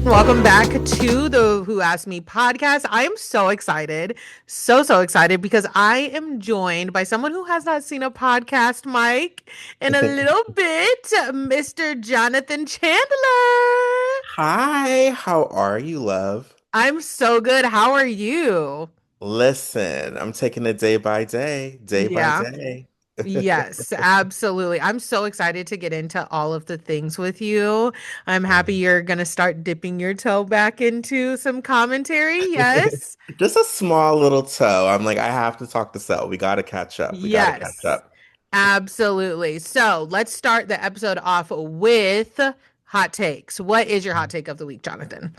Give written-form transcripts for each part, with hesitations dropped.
Welcome back to the Who Asked Me podcast. I am so excited, so excited because I am joined by someone who has not seen a podcast mic in a little bit, Mr. Jonathan Chandler. Hi, how are you, love? I'm so good. How are you? Listen, I'm taking it day by day, day by Yeah. day. Yes, absolutely. I'm so excited to get into all of the things with you. I'm happy Um, you're going to start dipping your toe back into some commentary. Yes. Just a small little toe. I'm like, I have to talk this out. We got to catch up. We got to catch Yes, up. absolutely. So let's start the episode off with hot takes. What is your hot take of the week, Jonathan?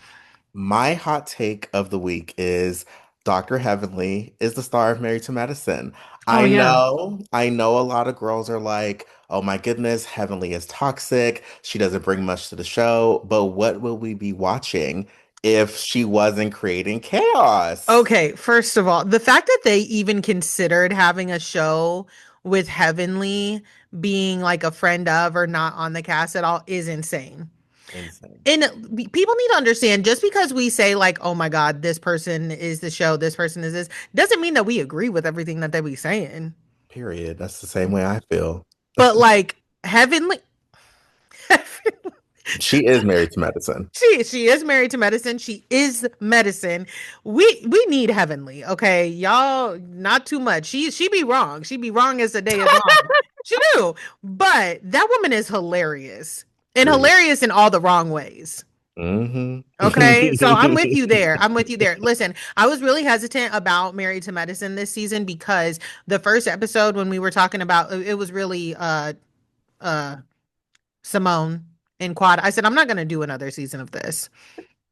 My hot take of the week is Dr. Heavenly is the star of Married to Medicine. Oh, yeah. I know a lot of girls are like, oh my goodness, Heavenly is toxic. She doesn't bring much to the show. But what will we be watching if she wasn't creating chaos? Okay, first of all, the fact that they even considered having a show with Heavenly being like a friend of or not on the cast at all is insane. Insane. And people need to understand just because we say like, oh my God, this person is the show, this person is this, doesn't mean that we agree with everything that they be saying. Period. That's the same way I feel. But like Heavenly She is married to medicine. she is married to medicine. She is medicine. We need Heavenly, okay? Y'all not too much. She be wrong. She be wrong as the day is long. She do. But that woman is hilarious. And True. hilarious in all the wrong ways. Hmm. Okay, so I'm with you there. I'm with you there. Listen, I was really hesitant about Married to Medicine this season because the first episode when we were talking about it was really uh Simone and Quad. I said I'm not gonna do another season of this.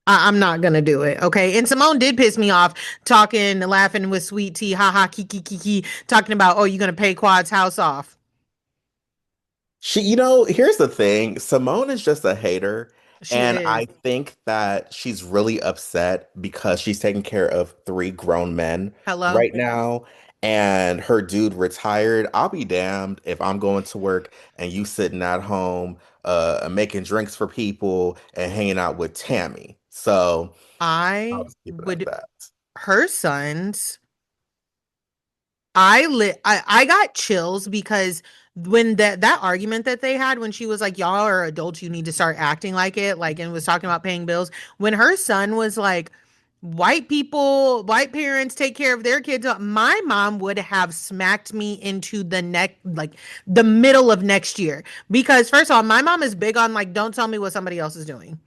I'm not gonna do it. Okay. And Simone did piss me off talking, laughing with Sweet Tea, ha ha, kiki kiki, talking about, oh, you're gonna pay Quad's house off. Here's the thing. Simone is just a hater. She And is. I think that she's really upset because she's taking care of three grown men Hello. right now. And her dude retired. I'll be damned if I'm going to work and you sitting at home making drinks for people and hanging out with Tammy. So I'll I just keep it at would that. her sons I got chills because when that argument that they had when she was like, y'all are adults, you need to start acting like it, like, and was talking about paying bills, when her son was like, white people, white parents take care of their kids, my mom would have smacked me into the neck, like the middle of next year. Because first of all, my mom is big on like, don't tell me what somebody else is doing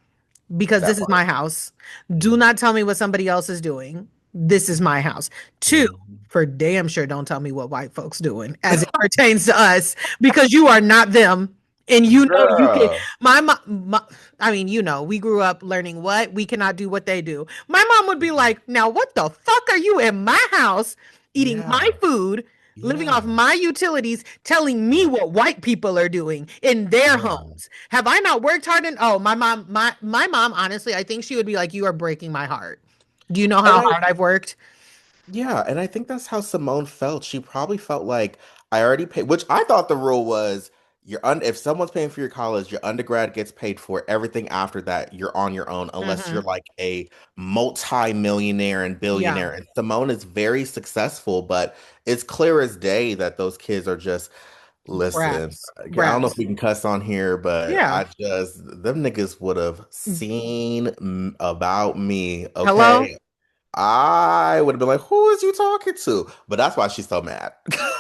because That this is my part. house. Do Mhm. not tell me what somebody else is doing. This is my house. Two, Mhm. for damn sure, don't tell me what white folks doing as it pertains to us because you are not them. And you know you can. Girl. My mom, I mean, we grew up learning what we cannot do, what they do. My mom would be like, "Now, what the fuck are you in my house eating my Yeah. food, living off Yeah. my utilities, telling me what white people are doing in their Yeah. homes? Have I not worked hard?" And oh, my mom, honestly, I think she would be like, "You are breaking my heart. Do you know And how I hard I've worked?" Yeah, and I think that's how Simone felt. She probably felt like I already paid, which I thought the rule was if someone's paying for your college, your undergrad gets paid for. Everything after that, you're on your own, unless you're Hmm. like a multi-millionaire and Yeah, billionaire. And Simone is very successful, but it's clear as day that those kids are just, listen, brats, I don't know if brats. we can cuss on here, but Yeah. them niggas would have seen about me, Hello, okay? I would have been like, who is you talking to? But that's why she's so mad.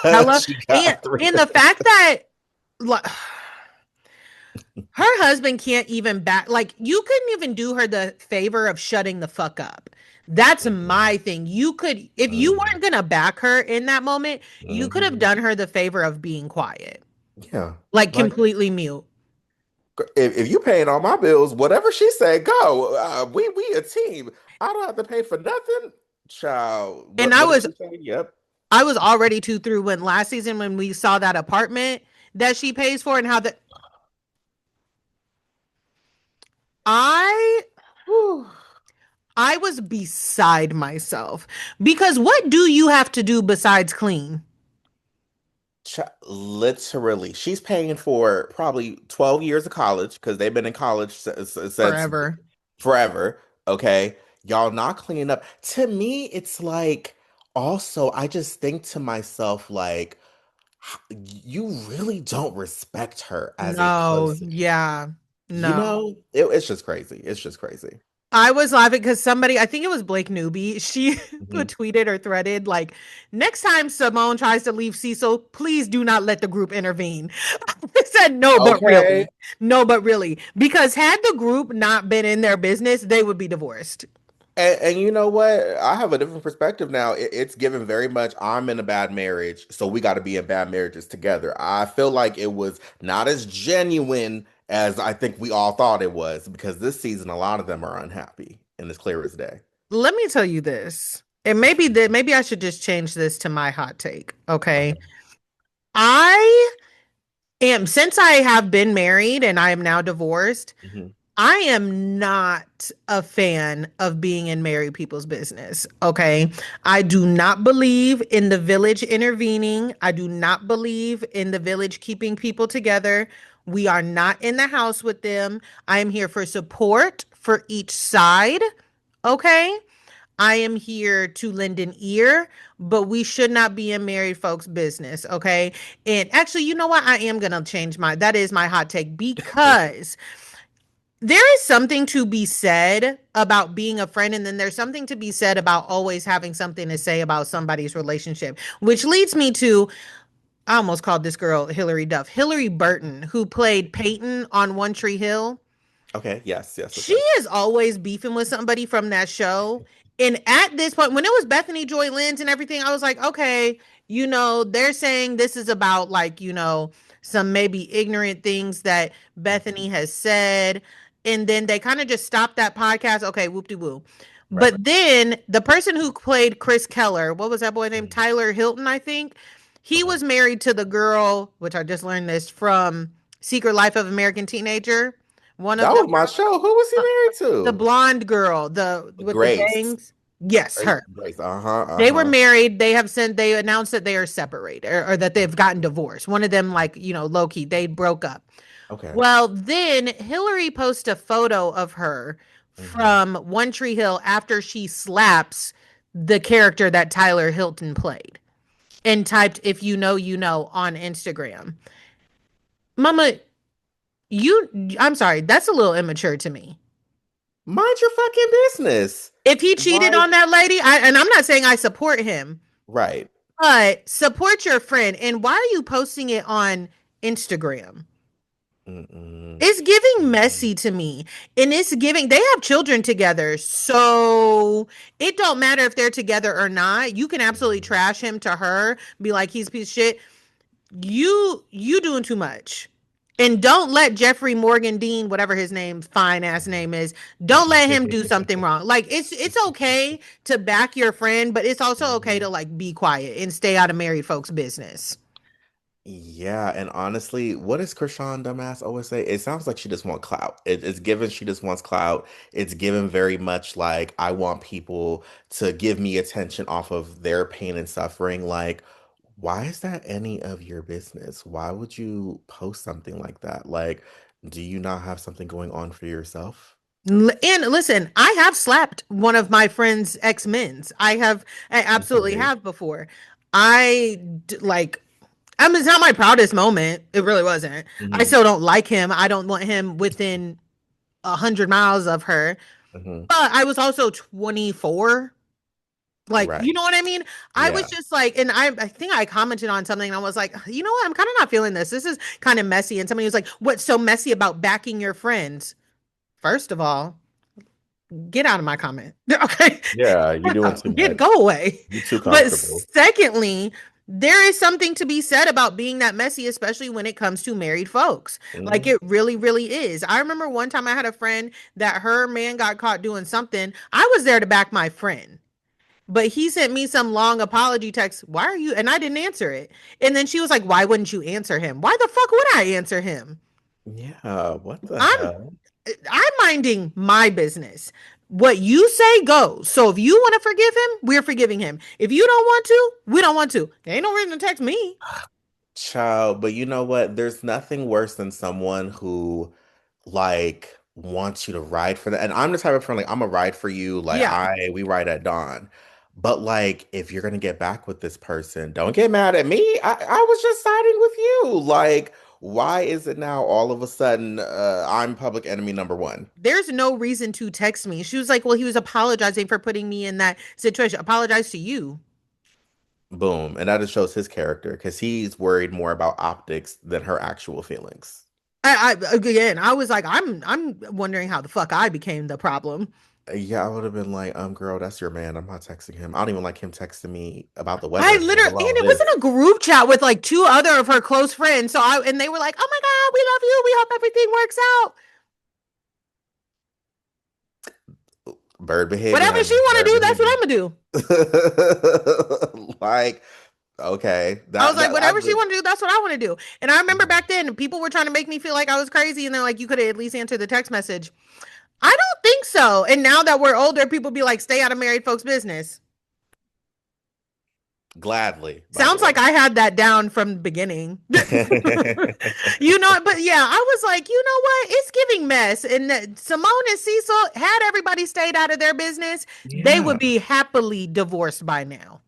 hello, She and got three. and the fact that like, her husband can't even back, like, you couldn't even do her the favor of shutting the fuck up. That's Mhm, my thing. You could, if you mhm, weren't gonna back her in that moment, you could have mhm. done her the favor of being quiet, Yeah. like Like, completely mute. if you paying all my bills, whatever she said, go. We a team. I don't have to pay for nothing. Child. And What did she say? Yep. I was already too through when last season when we saw that apartment that she pays for and how the I Whew. I was beside myself because what do you have to do besides clean Literally, she's paying for probably 12 years of college because they've been in college since forever? forever. Okay. Y'all not cleaning up. To me, it's like also, I just think to myself, like, you really don't respect her as a No, person. yeah, You no. know, it's just crazy. It's just crazy. I was laughing because somebody, I think it was Blake Newby, she Hmm. tweeted or threaded like, next time Simone tries to leave Cecil, please do not let the group intervene. I said, no, but Okay. really. No, but really. Because had the group not been in their business, they would be divorced. And you know what? I have a different perspective now. It's given very much, I'm in a bad marriage, so we got to be in bad marriages together. I feel like it was not as genuine as I think we all thought it was because this season, a lot of them are unhappy and it's clear as day. Let me tell you this. And maybe I should just change this to my hot take. Okay. Okay. I am since I have been married and I am now divorced, Hmm. I am not a fan of being in married people's business. Okay. I do not believe in the village intervening. I do not believe in the village keeping people together. We are not in the house with them. I am here for support for each side. Okay. I am here to lend an ear, but we should not be in married folks' business, okay? And actually, you know what? I am gonna change that is my hot take because there is something to be said about being a friend, and then there's something to be said about always having something to say about somebody's relationship, which leads me to I almost called this girl Hillary Duff, Hillary Burton, who played Peyton on One Tree Hill. Okay. Yes. Yes. Yes. She Yes. is always beefing with somebody from that show. And at this point, when it was Bethany Joy Lynn's and everything, I was like, okay, they're saying this is about like, some maybe ignorant things that Mhm. Bethany has said. And then they kind of just stopped that podcast. Okay, whoop de woo. Right. But then the person who played Chris Keller, what was that boy named? Mhm. Tyler Hilton, I think. He Okay. was married to the girl, which I just learned this from Secret Life of American Teenager. One of That the was my show. Who was he uh, married the to? blonde girl, the with the Grace. bangs. Yes, Grace. her. Grace. Uh-huh. They were Uh-huh. married. They announced that they are separated or that they've gotten divorced. One of them, like, low key, they broke up. Okay. Well, then Hillary posted a photo of her Hmm. from One Tree Hill after she slaps the character that Tyler Hilton played and typed, if you know, you know, on Instagram. Mama, I'm sorry, that's a little immature to me. Mind your fucking business. If he cheated Why? on that lady, and I'm not saying I support him, Right. but support your friend. And why are you posting it on Instagram? Mm-mm. It's giving Mm-mm. messy to me. And it's giving they have children together. So it don't matter if they're together or not. You can absolutely Mhm. trash him to her, be like he's a piece of shit. You doing too much. And don't let Jeffrey Morgan Dean, whatever his name, fine ass name is, don't let him do something wrong. Like it's okay to back your friend, but it's also okay to Mhm. like be quiet and stay out of married folks' business. Yeah, and honestly, what does Krishan dumbass always say? It sounds like she just wants clout. It's given she just wants clout. It's given very much like I want people to give me attention off of their pain and suffering. Like, why is that any of your business? Why would you post something like that? Like, do you not have something going on for yourself? And listen, I have slapped one of my friend's ex-men's. I absolutely Okay. have before. Like, I mean, it's not my proudest moment. It really wasn't. I Hmm. still don't like him. I don't want him within 100 miles of her. Hmm. But I was also 24. Like, Right. you know what I mean? I was Yeah. just like, and I think I commented on something and I was like, you know what? I'm kind of not feeling this. This is kind of messy. And somebody was like, what's so messy about backing your friends? First of all, get out of my comment. Okay. Yeah, you're doing too Go much. away. You're too But comfortable. secondly, there is something to be said about being that messy, especially when it comes to married folks. Like Hmm. it really, really is. I remember one time I had a friend that her man got caught doing something. I was there to back my friend. But he sent me some long apology text. Why are you? And I didn't answer it. And then she was like, why wouldn't you answer him? Why the fuck would I answer him? Yeah, what the I'm hell? I'm minding my business. What you say goes. So if you want to forgive him, we're forgiving him. If you don't want to, we don't want to. There ain't no reason to text me. Child, but you know what? There's nothing worse than someone who like want you to ride for that. And I'm the type of friend like I'm a ride for you. Like Yeah. we ride at dawn. But like if you're gonna get back with this person, don't get mad at me. I was just siding with you. Like, why is it now all of a sudden I'm public enemy number one? There's no reason to text me. She was like, well, he was apologizing for putting me in that situation. Apologize to you. Boom. And that just shows his character because he's worried more about optics than her actual feelings. Again, I was like, I'm wondering how the fuck I became the problem. Yeah, I would have been like, girl, that's your man. I'm not texting him. I don't even like him texting me about the I weather, let literally, and alone it was in this. a group chat with like two other of her close friends. And they were like, oh my God, we love you. We hope everything works out. Bird behavior, Whatever she honey. want to Bird do, that's what behavior. I'm gonna do. Like, okay. I was like, That I whatever she just want to do, that's what I want to do. And I remember back then, people were trying to make me feel like I was crazy, and they're like, you could have at least answered the text message. I don't think so. And now that we're older, people be like, stay out of married folks' business. gladly, by the Sounds like way. I had that down from the beginning. But yeah, I was like, you know what? It's giving mess. And Simone and Cecil, had everybody stayed out of their business, they would Yeah. be happily divorced by now.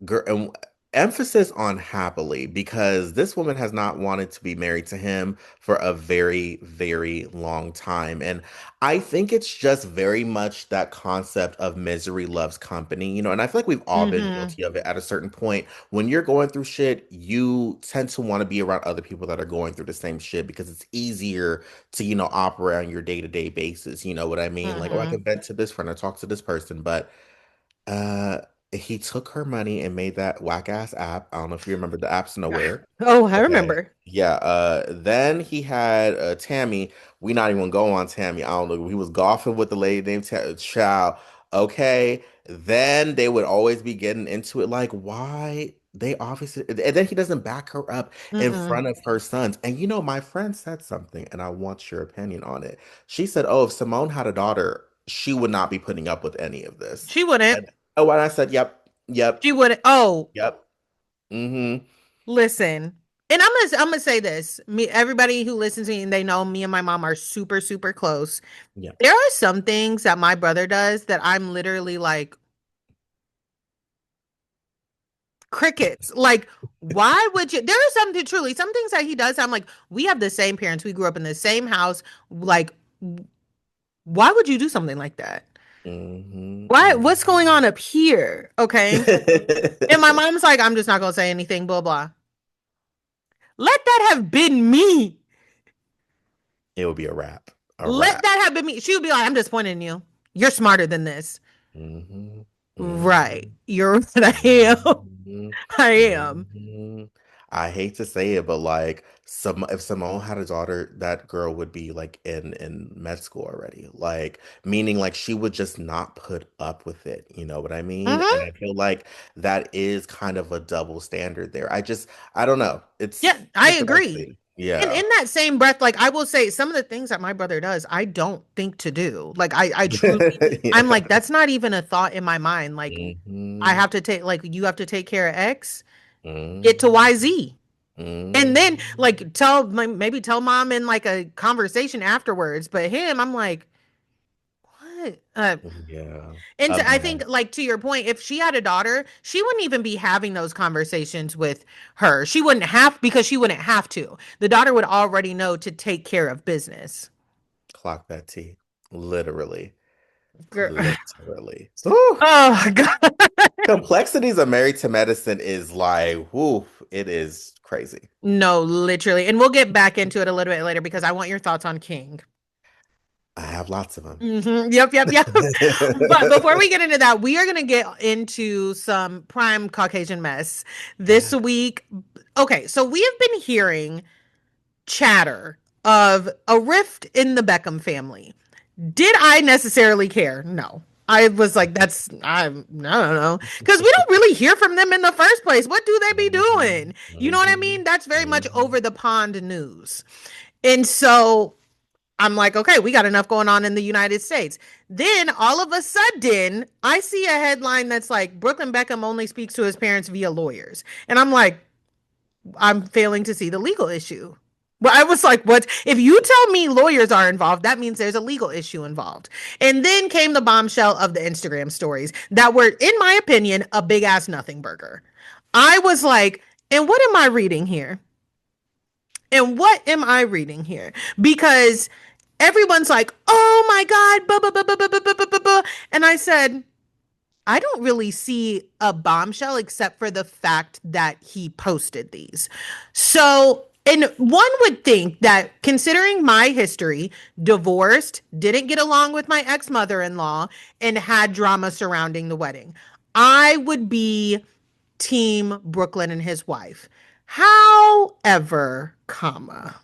Girl, and emphasis on happily because this woman has not wanted to be married to him for a very, very long time. And I think it's just very much that concept of misery loves company, and I feel like we've all been Mm-hmm. guilty of it at a certain point. When you're going through shit, you tend to want to be around other people that are going through the same shit because it's easier to, operate on your day-to-day basis. You know what I mean? Like, oh, I Mm-hmm. can vent to this friend or talk to this person, but uh, he took her money and made that whack ass app. I don't know if you remember the apps nowhere. Oh, I Okay. remember. Yeah. Then he had Tammy. We not even gonna go on Tammy. I don't know. He was golfing with the lady named Child. Okay. Then they would always be getting into it. Like, why? They obviously, and then he doesn't back her up in Mm-mm. front of her sons. And my friend said something, and I want your opinion on it. She said, "Oh, if Simone had a daughter, she would not be putting up with any of this." She wouldn't. And oh, and I said, "Yep, yep, She wouldn't. Oh, yep." Mm-hmm. listen. And I'm gonna say this. Everybody who listens to me and they know me and my mom are super, super close. Yeah. There are some things that my brother does that I'm literally like, crickets. Like, why would you? There are some things that he does. I'm like, we have the same parents. We grew up in the same house. Like, why would you do something like that? Mm-hmm. Why? What's going Mm-hmm. on up here? Okay. And my mom's like, I'm just not gonna say anything, blah, blah. Let that have been me. It would be a wrap. A Let wrap. that have been me. She would be like, I'm disappointed in you. You're smarter than this. Mm-hmm. Right. Mm-hmm. You're right. I am. Mm-hmm. I am. Mm-hmm. I hate to say it, but like if Simone had a daughter, that girl would be like in med school already. Like meaning like she would just not put up with it. You know what I mean? And Hmm. I feel like that is kind of a double standard there. I don't know. Yeah, It's I agree. interesting. And Yeah. in that same breath, like I will say, some of the things that my brother does, I don't think to do. Like I truly, I'm Yeah. like, that's not even a thought in my mind. Like I Hmm. have to take, like you have to take care of X, get to Hmm. YZ. And then Hmm. like maybe tell mom in like a conversation afterwards. But him, I'm like, what? Yeah. And A I think, mess. like, to your point, if she had a daughter, she wouldn't even be having those conversations with her. She wouldn't have, because she wouldn't have to. The daughter would already know to take care of business. Clock that T. Literally. Girl. Literally. Whew. Oh, God. Complexities of Married to Medicine is like, whoo, it is crazy. No, literally. And we'll get back into it a little bit later because I want your thoughts on King. I have lots of them. Yep, yep, yep. But before we get into that, we are going to get into some prime Caucasian mess this Yeah. week. Okay, so we have been hearing chatter of a rift in the Beckham family. Did I necessarily care? No. I was like, I don't know. Because we don't really hear from them in the first place. What do they be Mhm, doing? You know what I mhm, mean? That's very much mhm. over the pond news. And so I'm like, okay, we got enough going on in the United States. Then all of a sudden, I see a headline that's like, Brooklyn Beckham only speaks to his parents via lawyers. And I'm like, I'm failing to see the legal issue. Well, I was like, what? If you tell me lawyers are involved, that means there's a legal issue involved. And then came the bombshell of the Instagram stories that were, in my opinion, a big ass nothing burger. I was like, and what am I reading here? And what am I reading here? Because everyone's like, oh my God, blah, blah, blah, blah, blah, blah, blah, blah, blah. And I said, I don't really see a bombshell except for the fact that he posted these. So, and one would think that considering my history, divorced, didn't get along with my ex mother in law, and had drama surrounding the wedding, I would be team Brooklyn and his wife. However, comma,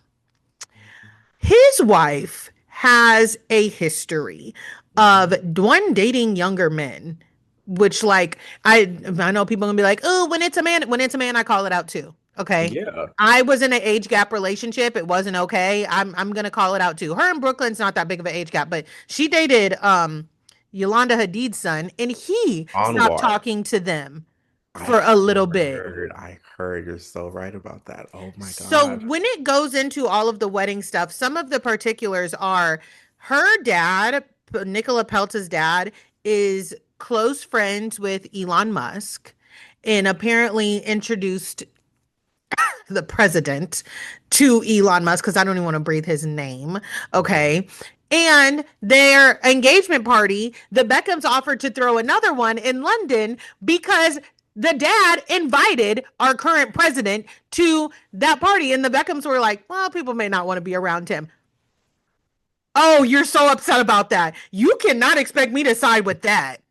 his wife has a history of one dating younger men, which like I know people gonna be like, oh, when it's a man, I call it out too. Okay. Yeah. I was in an age gap relationship. It wasn't okay. I'm gonna call it out too. Her and Brooklyn's not that big of an age gap, but she dated Yolanda Hadid's son, and he stopped Onward. talking to them I for a little bit. I heard you're so right about that. Oh my So God. when it goes into all of the wedding stuff, some of the particulars are her dad, Nicola Peltz's dad, is close friends with Elon Musk and apparently introduced the president to Elon Musk because I don't even want to breathe his name. Mhm. Okay. And their engagement party, the Beckhams offered to throw another one in London because the dad invited our current president to that party. And the Beckhams were like, well, people may not want to be around him. Oh, you're so upset about that. You cannot expect me to side with that.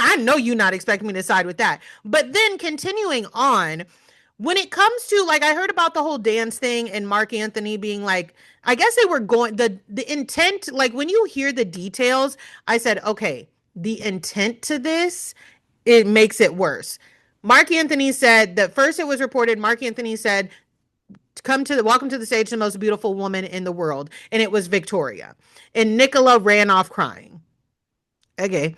I know you not expecting me to side with that. But then continuing on, when it comes to like I heard about the whole dance thing and Mark Anthony being like, I guess they were going the intent, like when you hear the details, I said, okay, the intent to this, it makes it worse. Mark Anthony said that first it was reported, Mark Anthony said, come to the welcome to the stage, the most beautiful woman in the world. And it was Victoria. And Nicola ran off crying. Okay.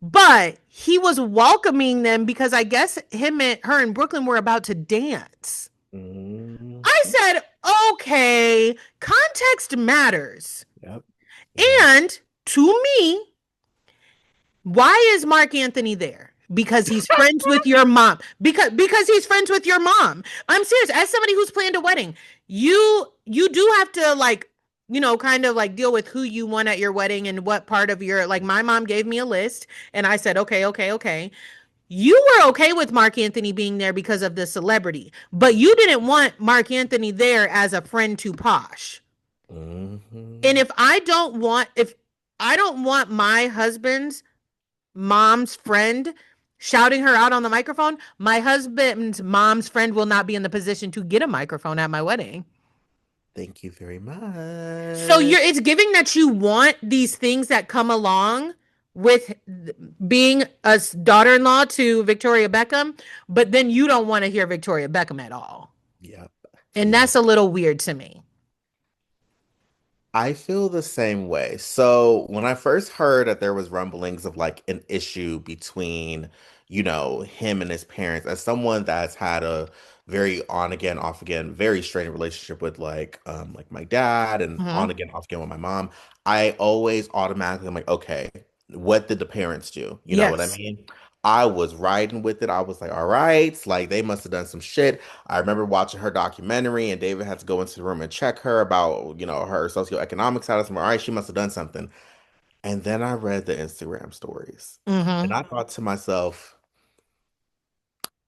But he was welcoming them because I guess him and her in Brooklyn were about to dance. Mhm. I said, okay, context matters. Yep. Yep. And to me, why is Mark Anthony there? Because he's friends with your mom. Because he's friends with your mom. I'm serious. As somebody who's planned a wedding, you do have to like, kind of like deal with who you want at your wedding and what part of your like my mom gave me a list and I said, okay, okay, okay. You were okay with Mark Anthony being there because of the celebrity, but you didn't want Mark Anthony there as a friend to Posh. And Mhm. if I don't want my husband's mom's friend shouting her out on the microphone, my husband's mom's friend will not be in the position to get a microphone at my wedding. Thank you very So much. it's giving that you want these things that come along with being a daughter-in-law to Victoria Beckham, but then you don't want to hear Victoria Beckham at all. Yep. And that's Yep. a little weird to me. I feel the same way. So when I first heard that there was rumblings of like an issue between, him and his parents, as someone that's had a very on again, off again, very strained relationship with like my dad and on Mhm. again, off again with my mom, I always automatically I'm like, okay, what did the parents do? You know what I Yes. mean? I was riding with it. I was like, all right, like they must have done some shit. I remember watching her documentary, and David had to go into the room and check her about, her socioeconomic status. I'm like, all right, she must have done something. And then I read the Instagram stories, and Mhm. I thought to myself,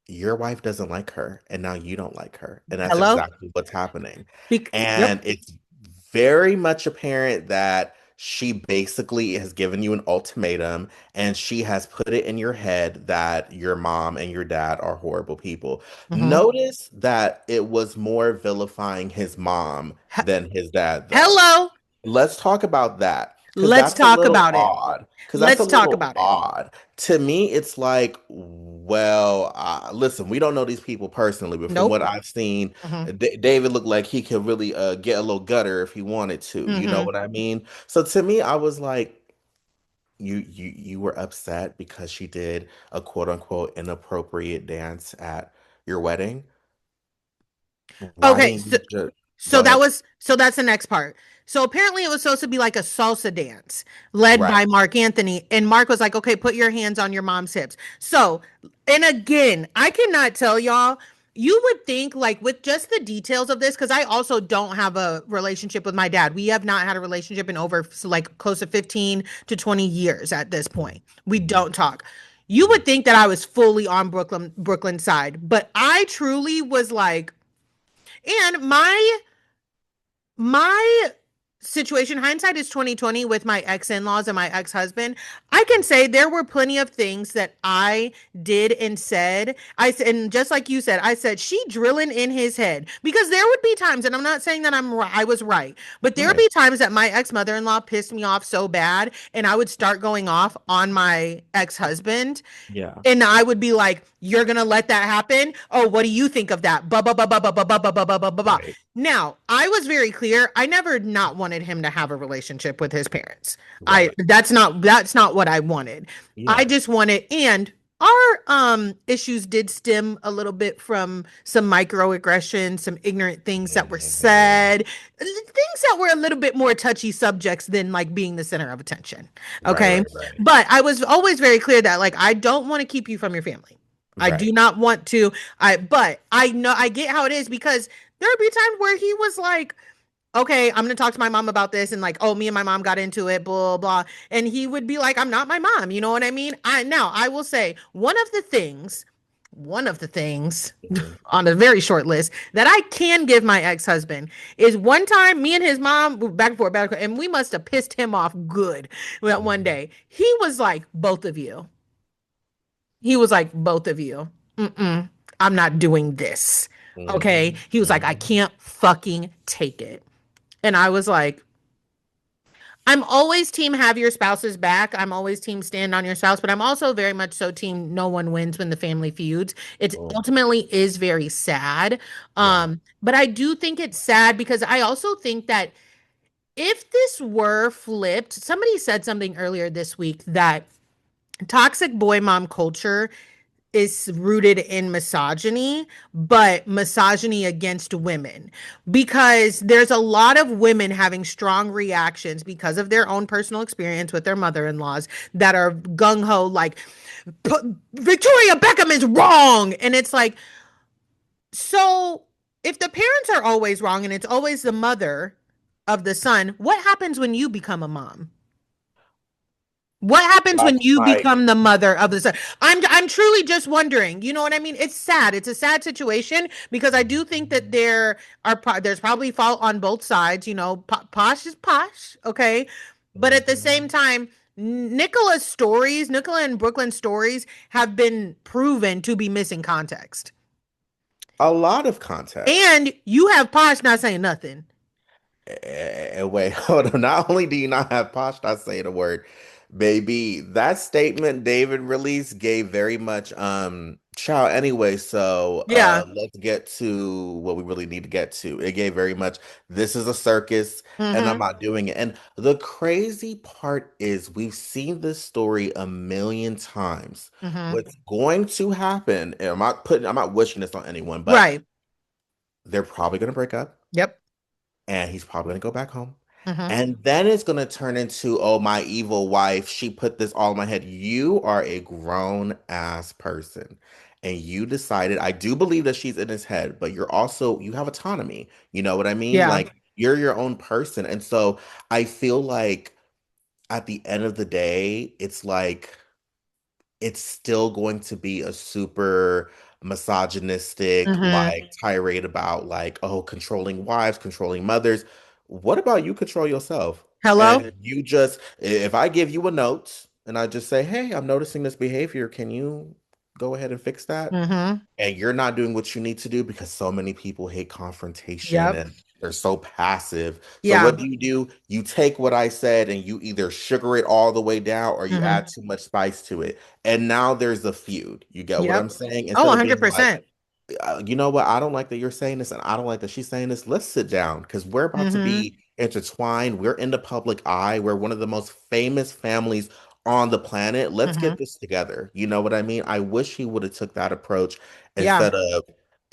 your wife doesn't like her, and now you don't like her. And that's Hello? exactly what's happening. Yep. And it's very much apparent that she basically has given you an ultimatum and she has put it in your head that your mom and your dad are horrible people. Mhm. Notice that it was more vilifying his mom He- than his dad, though. Hello. Let's talk about that because Let's that's a talk little about it. odd. Because that's a Let's talk little about it. odd. To me, it's like, well, listen, we don't know these people personally, but from what Nope. I've seen, Mhm. David looked like he could really get a little gutter if he wanted to. You know Mhm. what I mean? So to me, I was like, you were upset because she did a quote unquote inappropriate dance at your wedding. Why Okay, didn't so, you just so go that ahead? was so that's the next part. So apparently it was supposed to be like a salsa dance led Right. by Mark Anthony. And Mark was like, okay, put your hands on your mom's hips. So, and again, I cannot tell y'all, you would think like with just the details of this, because I also don't have a relationship with my dad. We have not had a relationship in over like close to 15 to 20 years at this point. We Mhm. don't talk. You Mhm. would think that I was fully on Brooklyn side, but I truly was like, and my situation, hindsight is 2020 with my ex-in-laws and my ex-husband. I can say there were plenty of things that I did and said. I said, and just like you said, I said she drilling in his head because there would be times, and I'm not saying that I was right, but there would Right. be times that my ex-mother-in-law pissed me off so bad, and I would start going off on my ex-husband, Yeah. and I would be like, "You're gonna let that happen? Oh, what do you think of that?" Blah blah blah blah blah blah blah blah blah blah blah blah. Right. Now, I was very clear. I never not wanted him to have a relationship with his parents. I Right. that's not what I wanted. I Yeah. just wanted, and our issues did stem a little bit from some microaggressions, some ignorant things that were Mhm. said, things that were a little bit more touchy subjects than like being the center of attention. Right. Okay. Right. Right. But I was always very clear that like I don't want to keep you from your family. I do Right. not want to. But I know I get how it is because there would be times where he was like, okay, I'm gonna talk to my mom about this, and like, oh, me and my mom got into it, blah blah. And he would be like, I'm not my mom, you know what I mean? I will say one of the things Mhm. on a very short list that I can give my ex-husband is one time me and his mom back and forth, and we must have pissed him off good that one Mhm. day. He was like, both of you. He was like, both of you. Mm-mm, I'm not doing this. Okay. Mhm. He was like, I Mhm. can't fucking take it. And I was like, I'm always team have your spouse's back. I'm always team stand on your spouse, but I'm also very much so team no one wins when the family feuds. It Oh, ultimately is very sad. yeah. But I do think it's sad because I also think that if this were flipped, somebody said something earlier this week that toxic boy mom culture is rooted in misogyny, but misogyny against women. Because there's a lot of women having strong reactions because of their own personal experience with their mother in laws that are gung ho, like, Victoria Beckham is wrong. And it's like, so if the parents are always wrong and it's always the mother of the son, what happens when you become a mom? What happens when That's you my become the mother of the son? I'm truly just wondering. You know what I mean? It's sad. It's a sad situation because I do think that there's probably fault on both sides. You know, posh is posh, okay, but at the same Mhm. time, Nicola and Brooklyn stories have been proven to be missing context, A lot of context. and you have posh not saying nothing. Wait, hold on. Not only do you not have Posh not say the word, baby, that statement David released gave very much child anyway, so Yeah. let's get to what we really need to get to. It gave very much this is a circus and I'm Mm-hmm. not doing it. And the crazy part is we've seen this story a million times. Mm-hmm. What's going to happen, and I'm not wishing this on anyone, but Right. they're probably gonna break up Yep. and he's probably gonna go back home. Mm-hmm. And then it's gonna turn into, oh, my evil wife, she put this all in my head. You are a grown ass person. And you decided, I do believe that she's in his head, but you have autonomy. You know what I mean? Yeah. Like, you're your own person. And so I feel like at the end of the day, it's like, it's still going to be a super misogynistic Mm-hmm. like tirade about like, oh, controlling wives, controlling mothers. What about you control yourself? Hello. And you just, if I give you a note and I just say, hey, I'm noticing this behavior, can you go ahead and fix that? Mm-hmm. And you're not doing what you need to do because so many people hate confrontation Yep. and they're so passive. So Yeah. what do? You take what I said and you either sugar it all the way down or you Mm-hmm. add too much spice to it. And now there's a feud. You get what I'm Yep. saying? Oh, Instead of being like, 100%. you know what? I don't like that you're saying this, and I don't like that she's saying this. Let's sit down because we're about to Mm-hmm. be intertwined. We're in the public eye. We're one of the most famous families on the planet. Let's Mm-hmm. get this together. You know what I mean? I wish he would have took that approach Yeah. instead of.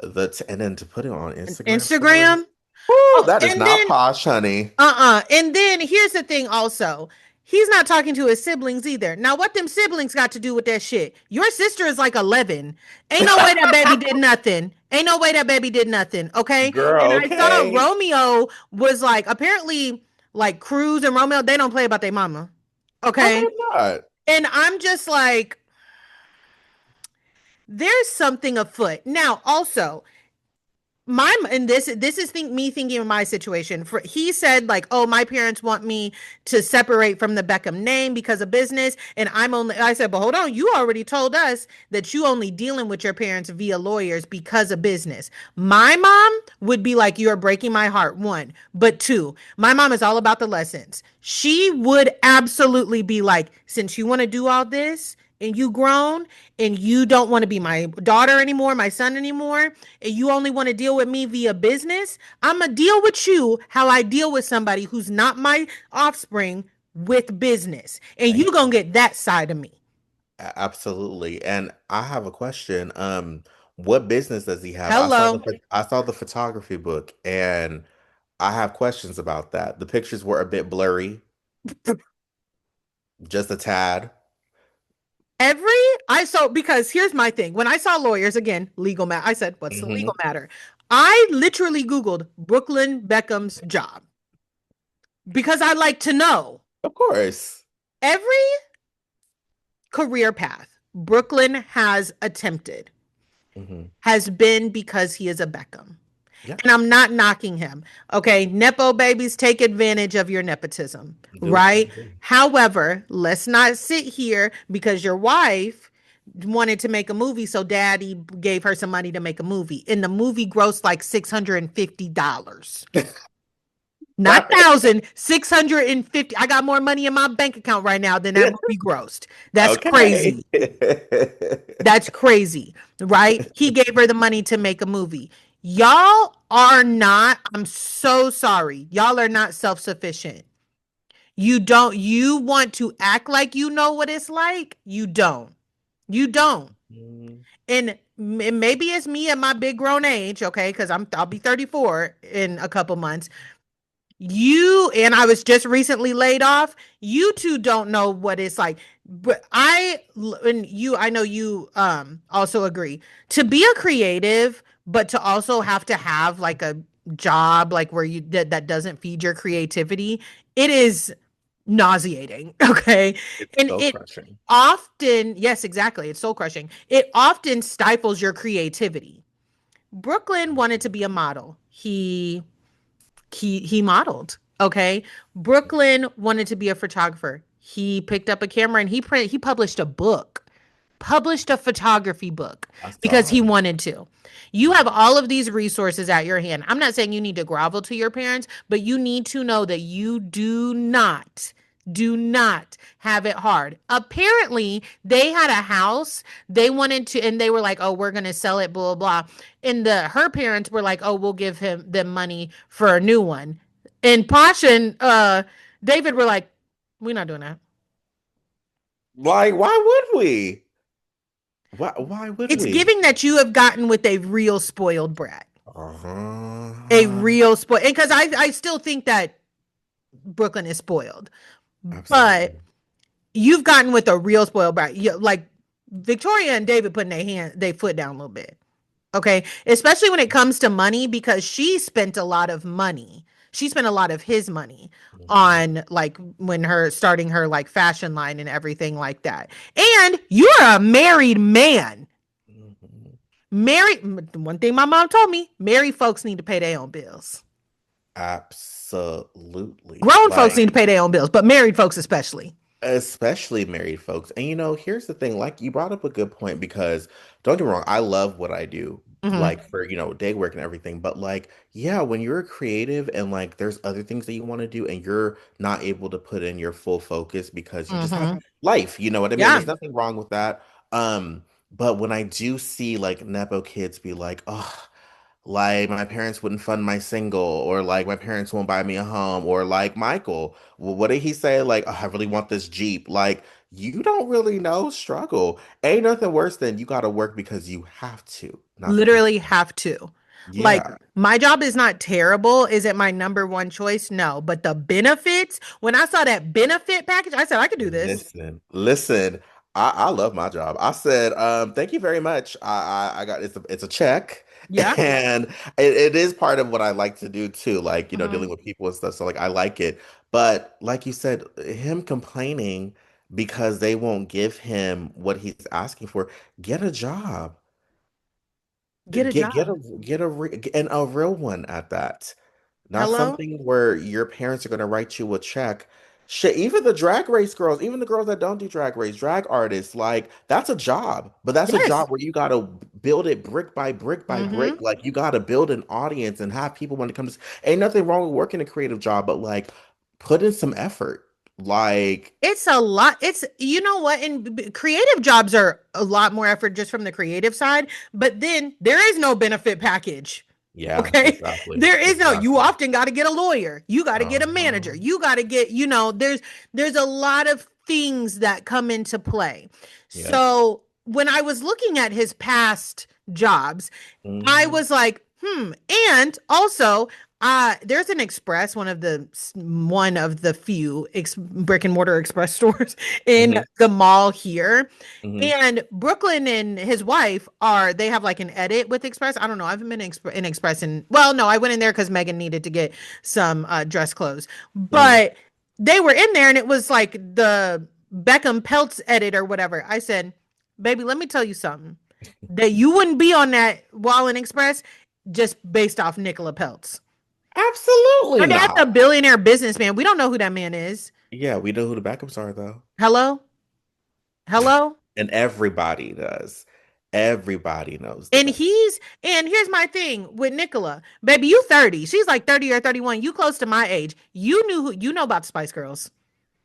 And then to put it on An Instagram stories. Instagram. Woo, Oh, that is and not then posh, honey. And then here's the thing also. He's not talking to his siblings either. Now, what them siblings got to do with that shit? Your sister is like 11. Ain't no way that baby did nothing. Ain't no way that baby did nothing. Okay. Girl, And I saw okay. Romeo was like, apparently, like Cruz and Romeo, they don't play about their mama. Oh, Okay. they're not. And I'm just like, there's something afoot. Now, also, my and this is me thinking of my situation. For he said like, oh, my parents want me to separate from the Beckham name because of business, and I said, but hold on, you already told us that you only dealing with your parents via lawyers because of business. My mom would be like, you're breaking my heart, one, but two, my mom is all about the lessons. She would absolutely be like, since you want to do all this and you grown and you don't want to be my daughter anymore, my son anymore, and you only want to deal with me via business, I'm going to deal with you how I deal with somebody who's not my offspring with business. And you Thank going to you. get that side of me. Absolutely. And I have a question. What business does he have? Hello. I saw the photography book and I have questions about that. The pictures were a bit blurry, just a tad. Every I so because here's my thing. When I saw lawyers again, legal matter, I said, "What's the legal Hmm. matter?" I literally Googled Brooklyn Beckham's job because I like to know Of course. every career path Brooklyn has attempted Hmm. has been because he is a Beckham. Yeah, And I'm not knocking him. Okay. Nepo babies take advantage of your nepotism, I do. I right? do. However, let's not sit here because your wife wanted to make a movie, so daddy gave her some money to make a movie. And the movie grossed like $650. Not Right. 1,650. I got more money in my bank account right now than that movie grossed. That's Okay. crazy. That's crazy, right? He gave her the money to make a movie. Y'all are not, I'm so sorry. Y'all are not self sufficient. You want to act like you know what it's like. You don't. You don't. Mm, And maybe it's me at my big grown age, okay? Because I'll be 34 in a couple months. You and I was just recently laid off. You two don't know what it's like. But and I know you also agree. To be a creative, but to also have to have like a job like where that doesn't feed your creativity, it is nauseating, okay? it's And so it crushing. often, yes, exactly, it's soul crushing. It often stifles your creativity. Brooklyn wanted to be a model. He modeled. Okay. Brooklyn wanted to be a photographer. He picked up a camera and he published a book, published a photography book I because he saw. wanted to. You have all of these resources at your hand. I'm not saying you need to grovel to your parents, but you need to know that you do not have it hard. Apparently, they had a house they wanted to, and they were like, "Oh, we're gonna sell it," blah blah blah. And her parents were like, "Oh, we'll give them money for a new one." And Pasha and David were like, "We're not doing that." Like, why would we? Why would It's we? giving that you have gotten with a real spoiled brat, a Uh-huh. real spoiled. And because I still think that Brooklyn is spoiled, but Absolutely. you've gotten with a real spoiled brat. Like Victoria and David putting their foot down a little bit. Okay. Especially when it comes to money, because she spent a lot of money. She spent a lot of his money Mhm. on like when her starting her like fashion line and everything like that. And you're a married man. Mhm. One thing my mom told me, married folks need to pay their own bills. Absolutely. Grown folks Like, need to pay their own bills, but married folks especially. especially married folks. And here's the thing, like you brought up a good point because don't get me wrong, I love what I do, Hmm. like for, day work and everything. But like, yeah, when you're a creative and like there's other things that you want to do and you're not able to put in your full focus because you just have Hmm. life, you know what I mean? Yeah. There's nothing wrong with that. But when I do see like Nepo kids be like, oh, like my parents wouldn't fund my single, or like my parents won't buy me a home, or like Michael, what did he say? Like, oh, I really want this Jeep. Like, you don't really know struggle. Ain't nothing worse than you got to work because you have to, not because, Literally have to. Like, yeah. my job is not terrible. Is it my number one choice? No. But the benefits, when I saw that benefit package, I said, I could do this. Listen. I love my job. I said, thank you very much. I got it's a check, Yeah. and it is part of what I like to do too. Like Hmm. dealing with people and stuff. So like I like it. But like you said, him complaining because they won't give him what he's asking for. Get a job. Get a Get job. and a real one at that. Not Hello? something where your parents are going to write you a check. Shit, even the drag race girls, even the girls that don't do drag race, drag artists, like that's a job. But that's a Yes. job where you got to build it brick by brick by brick. Hmm. Like you got to build an audience and have people when it comes. Ain't nothing wrong with working a creative job, but like put in some effort. Like, It's a lot. It's, you know what? And creative jobs are a lot more effort just from the creative side, but then there is no benefit package. yeah, Okay. exactly. There is no, you Exactly. often got to get a lawyer. You got to get a manager. Uh-huh. You got to get, there's a lot of things that come into play. Yep. So when I was looking at his past jobs, I Hmm. was like, And also, there's an Express, one of the few brick and mortar express stores in Hmm. the mall here. Hmm. And Brooklyn and his wife they have like an edit with Express. I don't know. I haven't been in Express well, no, I went in there because Megan needed to get some dress clothes. Hmm. But they were in there and it was like the Beckham Peltz edit or whatever. I said, baby, let me tell you something. That you wouldn't be on that Wallen Express just based off Nicola Peltz. Absolutely Her dad's a not. billionaire businessman. We don't know who that man is. Yeah, we know who the backups are though. Hello? Hello? And everybody does. Everybody knows the And back. here's my thing with Nicola. Baby, you 30. She's like 30 or 31. You close to my age. You know about the Spice Girls.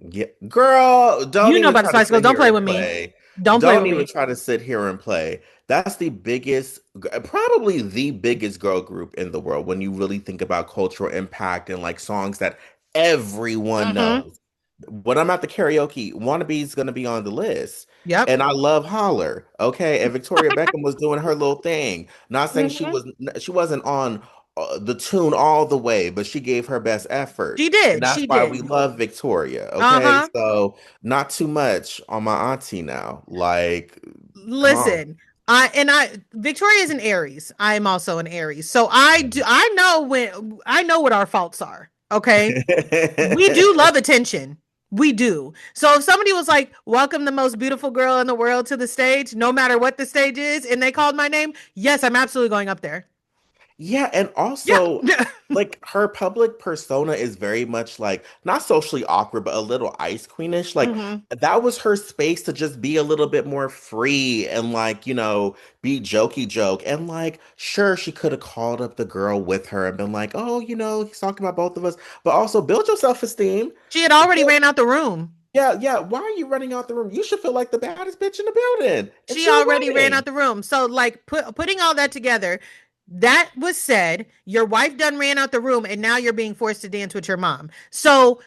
Yeah, girl, don't You know even about the try to Spice Girls. sit Don't here play and with me. play. Don't play Don't with even me. try to sit here and play. That's the biggest, probably the biggest girl group in the world when you really think about cultural impact and like songs that everyone Mm-hmm. knows. When I'm at the karaoke, Wannabe's gonna be on the list. Yep. And I love Holler, okay? And Victoria Beckham was doing her little thing. Not saying Hmm. she wasn't on the tune all the way, but she gave her best effort. She And did. that's She why we did. love Victoria, okay? Uh-huh. So not too much on my auntie now. Like, come on. Listen, Victoria is an Aries. I am also an Aries. So I know what our faults are. Okay. We do love attention. We do. So if somebody was like, welcome the most beautiful girl in the world to the stage, no matter what the stage is, and they called my name, yes, I'm absolutely going up there. Yeah, and also Yeah. like her public persona is very much like not socially awkward, but a little ice queenish. Like Hmm. that was her space to just be a little bit more free and like, be jokey joke. And like, sure, she could have called up the girl with her and been like, oh, he's talking about both of us, but also build your self-esteem. She had already ran out the room. Yeah, yeah. Why are you running out the room? You should feel like the baddest bitch in the building. It's She your already ran out wedding. the room. So, like, putting all that together, that was said. Your wife done ran out the room, and now you're being forced to dance with your mom. So,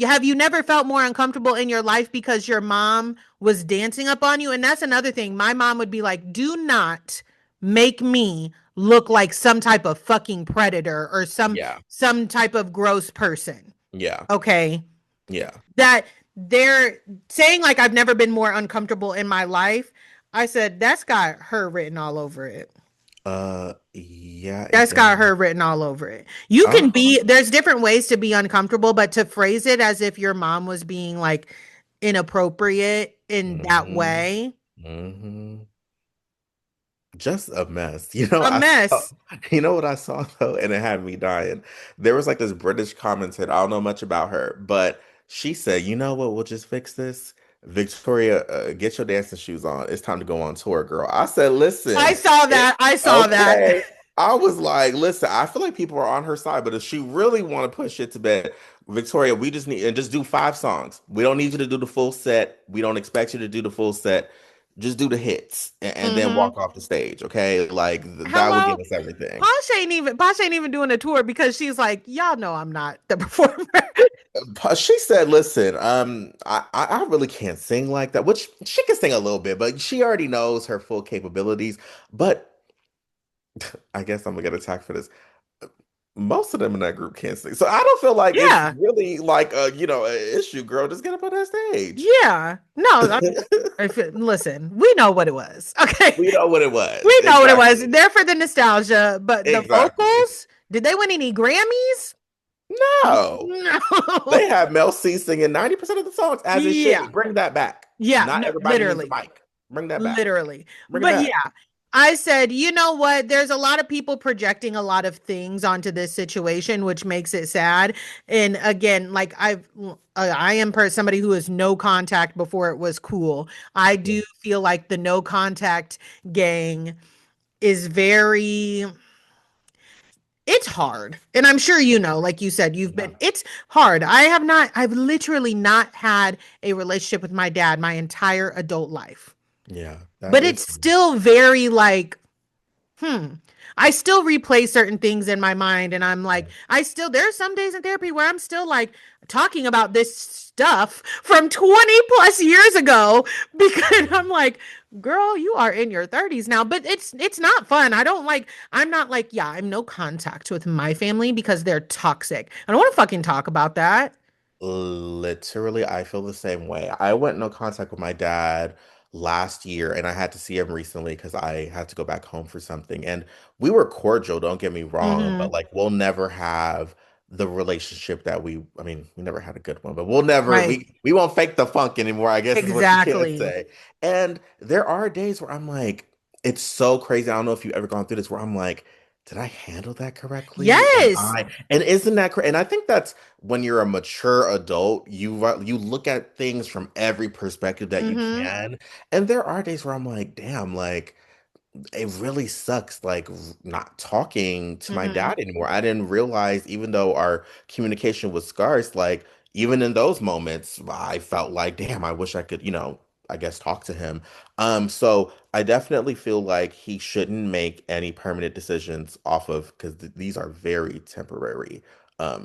have you never felt more uncomfortable in your life because your mom was dancing up on you? And that's another thing. My mom would be like, do not make me look like some type of fucking predator or Yeah, some type of gross person. yeah, Okay. yeah. That they're saying like I've never been more uncomfortable in my life. I said that's got her written all over it. Yeah, it That's does. got her written all over it. You can Uh-huh. be there's different ways to be uncomfortable, but to phrase it as if your mom was being like inappropriate in that Hmm. way, Hmm. Just a mess. a I saw, mess. what I saw though, and it had me dying. There was like this British commentator. I don't know much about her, but she said, you know what, we'll just fix this. Victoria, get your dancing shoes on. It's time to go on tour, girl. I said, I listen, saw it, that. I saw that. okay. I was like, listen, I feel like people are on her side, but if she really want to push it to bed, Victoria, we just need and just do 5 songs. We don't need you to do the full set. We don't expect you to do the full set. Just do the hits and then Hmm. walk off the stage, okay? Like that will Hello. give us everything. Posh ain't even doing a tour because she's like, y'all know I'm not the performer. She said, "Listen, I really can't sing like that." Which she can sing a little bit, but she already knows her full capabilities. But I guess I'm gonna get attacked for this. Most of them in that group can't sing, so I don't feel like it's Yeah. really like a an issue. Girl, just get up on that stage. Yeah. No, listen, we know what it was. Okay. We know what it was. We know what it was. Exactly. There for the nostalgia, but the Exactly. vocals, did they win any Grammys? No. No. They have Mel C singing 90% of the songs as it should Yeah. be. Bring that back. Yeah. Not No, everybody needs a literally. mic. Bring that back. Literally. Bring it But back. yeah, I said, you know what? There's a lot of people projecting a lot of things onto this situation, which makes it sad. And again, like I am somebody who is no contact before it was cool. I Yeah. do feel like the no contact gang is very, it's hard. And I'm sure you know, like you said, Yeah. it's hard. I've literally not had a relationship with my dad my entire adult life. Yeah. That But is. it's still very like, hmm. I still replay certain things in my mind, and I'm like, there's some days in therapy where I'm still like talking about this stuff from 20 plus years ago because I'm like, girl, you are in your 30s now, but it's not fun. I'm not like, yeah, I'm no contact with my family because they're toxic. I don't want to fucking talk about that. Literally, I feel the same way. I went no contact with my dad last year, and I had to see him recently because I had to go back home for something. And we were cordial, don't get me wrong, but Hmm. like we'll never have the relationship that I mean, we never had a good one, but we'll never, Right. we won't fake the funk anymore, I guess is what you can Exactly. say. And there are days where I'm like, it's so crazy. I don't know if you've ever gone through this where I'm like, did I handle that correctly? Yes. And isn't that crazy? And I think that's when you're a mature adult, you look at things from every perspective that you Hmm. can. And there are days where I'm like, damn, like it really sucks like not talking to my Hmm. dad anymore. I didn't realize even though our communication was scarce, like even in those moments, I felt like, damn, I wish I could, I guess talk to him. So I definitely feel like he shouldn't make any permanent decisions off of because these are very temporary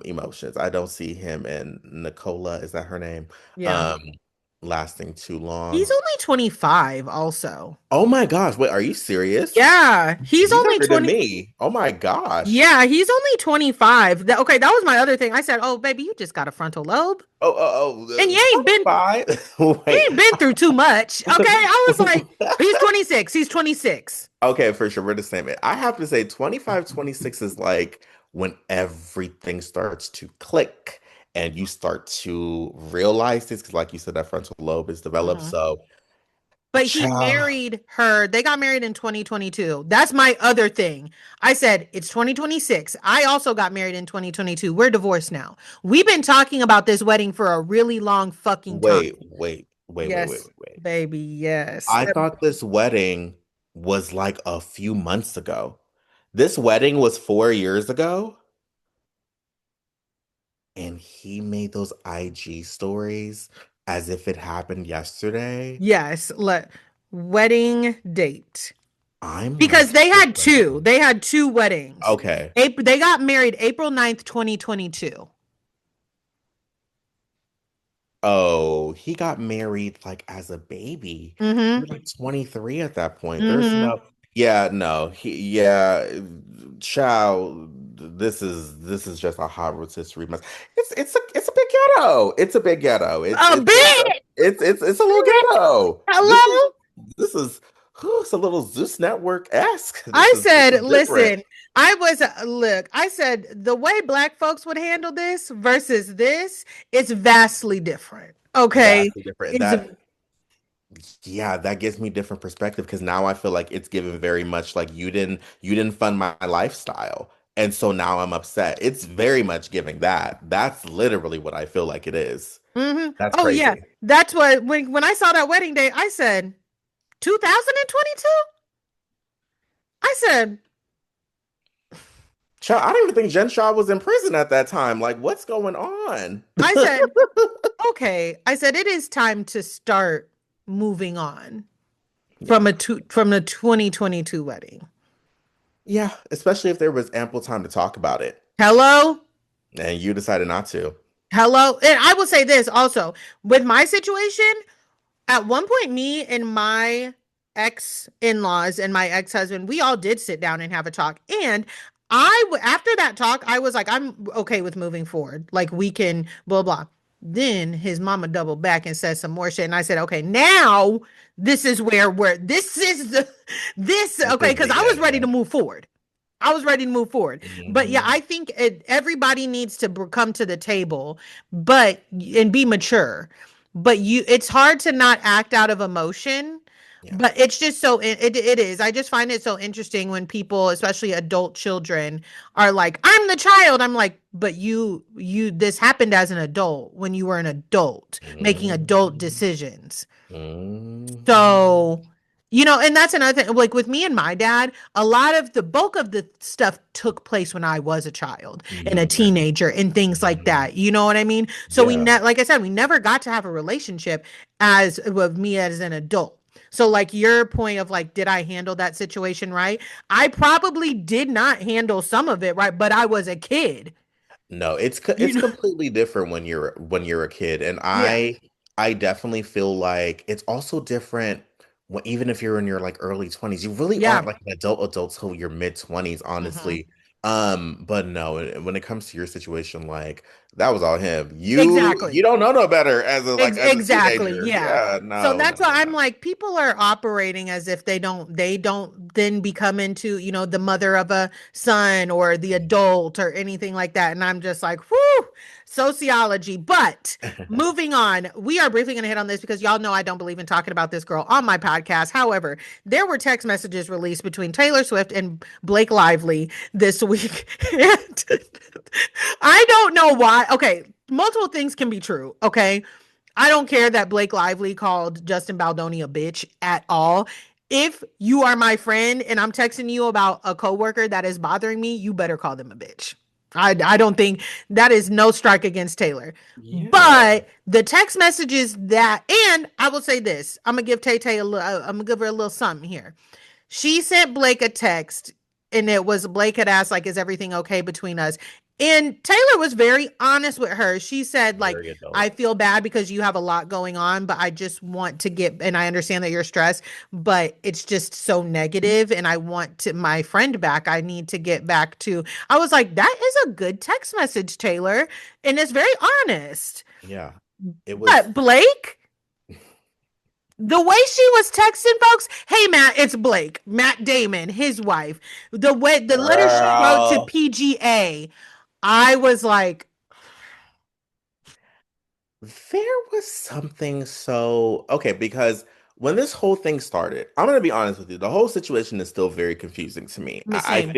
emotions. I don't see him and Nicola, is that her name? Yeah. Um lasting too He's long. only 25 also. Oh my gosh, wait, are you serious? Yeah, he's He's only younger than 20. me. Oh my gosh. Yeah, he's only 25. Okay, that was my other thing. I said, "Oh, baby, you just got a frontal lobe." And 25. you Wait. ain't been through too much. Okay? I was like, he's 26. He's 26. Okay, for sure. We're the same age. I have to say 25, 26 is like when everything starts to click and you start to realize this because like you said, that frontal lobe is developed. Mhm. So, But he child, married her. They got married in 2022. That's my other thing. I said, it's 2026. I also got married in 2022. We're divorced now. We've been talking about this wedding for a really long fucking time. wait, Yes, wait. baby. Yes. I thought this wedding was like a few months ago. This wedding was 4 years ago, and he made those IG stories as if it happened yesterday. Yes. Wedding date. I'm Because like, they shit, had two. bro. They had two weddings. Okay. They got married April 9th, 2022. Oh, he got married like as a baby. He Mm-hmm. was like 23 at that point. Mm-hmm. Yeah, no, child, this is just a hot rotisserie mess. It's a big ghetto. It's a big ghetto. A bit. It's a little ghetto. Hello? This is it's a little Zeus Network-esque. I This said, is different. listen, look, I said the way black folks would handle this versus this, it's vastly different. Okay. Vastly different. It's Yeah, that gives me different perspective because now I feel like it's given very much like you didn't fund my lifestyle. And so now I'm upset. It's very much giving that. That's literally what I feel like it is. hmm. That's Oh yeah. crazy. That's what when I saw that wedding day, I said 2022? I said, Child, I don't even think Jen Shaw was in prison at that time. Like, what's going on? I said, okay. I said it is time to start moving on Yeah. from the 2022 wedding. Yeah, especially if there was ample time to talk about it Hello? and you decided not to. Hello. And I will say this also with my situation. At one point, me and my ex in laws and my ex husband, we all did sit down and have a talk. And after that talk, I was like, I'm okay with moving forward. Like, we can, blah, blah. Then his mama doubled back and said some more shit. And I said, okay, now this is this is This okay, is because the I was ready to end. move forward. I was ready to move forward. But yeah, Hmm. I think everybody needs to come to the table, but and be mature. But it's hard to not act out of emotion. Yeah. But it's just so it is. I just find it so interesting when people, especially adult children, are like, "I'm the child." I'm like, "But this happened as an adult when you were an adult making adult Hmm. decisions." Hmm. So, and that's another thing. Like with me and my dad, a lot of the bulk of the stuff took place when I was a child and a Okay. teenager and things like Hmm. that. You know what I mean? So Yeah. like I said, we never got to have a relationship as with me as an adult. So like your point of like, did I handle that situation right? I probably did not handle some of it right, but I was a kid. No, You it's know? completely different when you're a kid, and Yeah. I definitely feel like it's also different when even if you're in your like early 20s, you really aren't Yeah. like an adult till your mid 20s, Hmm. honestly. But no, when it comes to your situation, like that was all him. You Exactly. don't know no better as as a Exactly. teenager. Yeah. Yeah, So no, no, that's why no, I'm no. like, people are operating as if they don't then become into, the mother of a son or the adult or anything like that. And I'm just like, whoo, sociology. But moving on, we are briefly going to hit on this because y'all know I don't believe in talking about this girl on my podcast. However, there were text messages released between Taylor Swift and Blake Lively this week. And I don't know why. Okay, multiple things can be true. Okay. I don't care that Blake Lively called Justin Baldoni a bitch at all. If you are my friend and I'm texting you about a coworker that is bothering me, you better call them a bitch. I don't think that is no strike against Taylor. Yeah. But the text messages that, and I will say this, I'm gonna give Tay Tay I'm gonna give her a little something here. She sent Blake a text, and it was Blake had asked, like, is everything okay between us? And Taylor was very honest with her. She said, like, Very I adult. feel bad because you have a lot going on, but I just want to get, and I understand that you're stressed, but it's just so negative, and I want to my friend back. I need to get back to. I was like, that is a good text message, Taylor, and it's very honest. Yeah. It was But Blake, the way she was texting folks, hey Matt, it's Blake, Matt Damon, his wife. The letter she wrote to girl. PGA, I was like, There was something so okay because when this whole thing started, I'm gonna be honest with you, the whole situation is still very confusing to me. the same.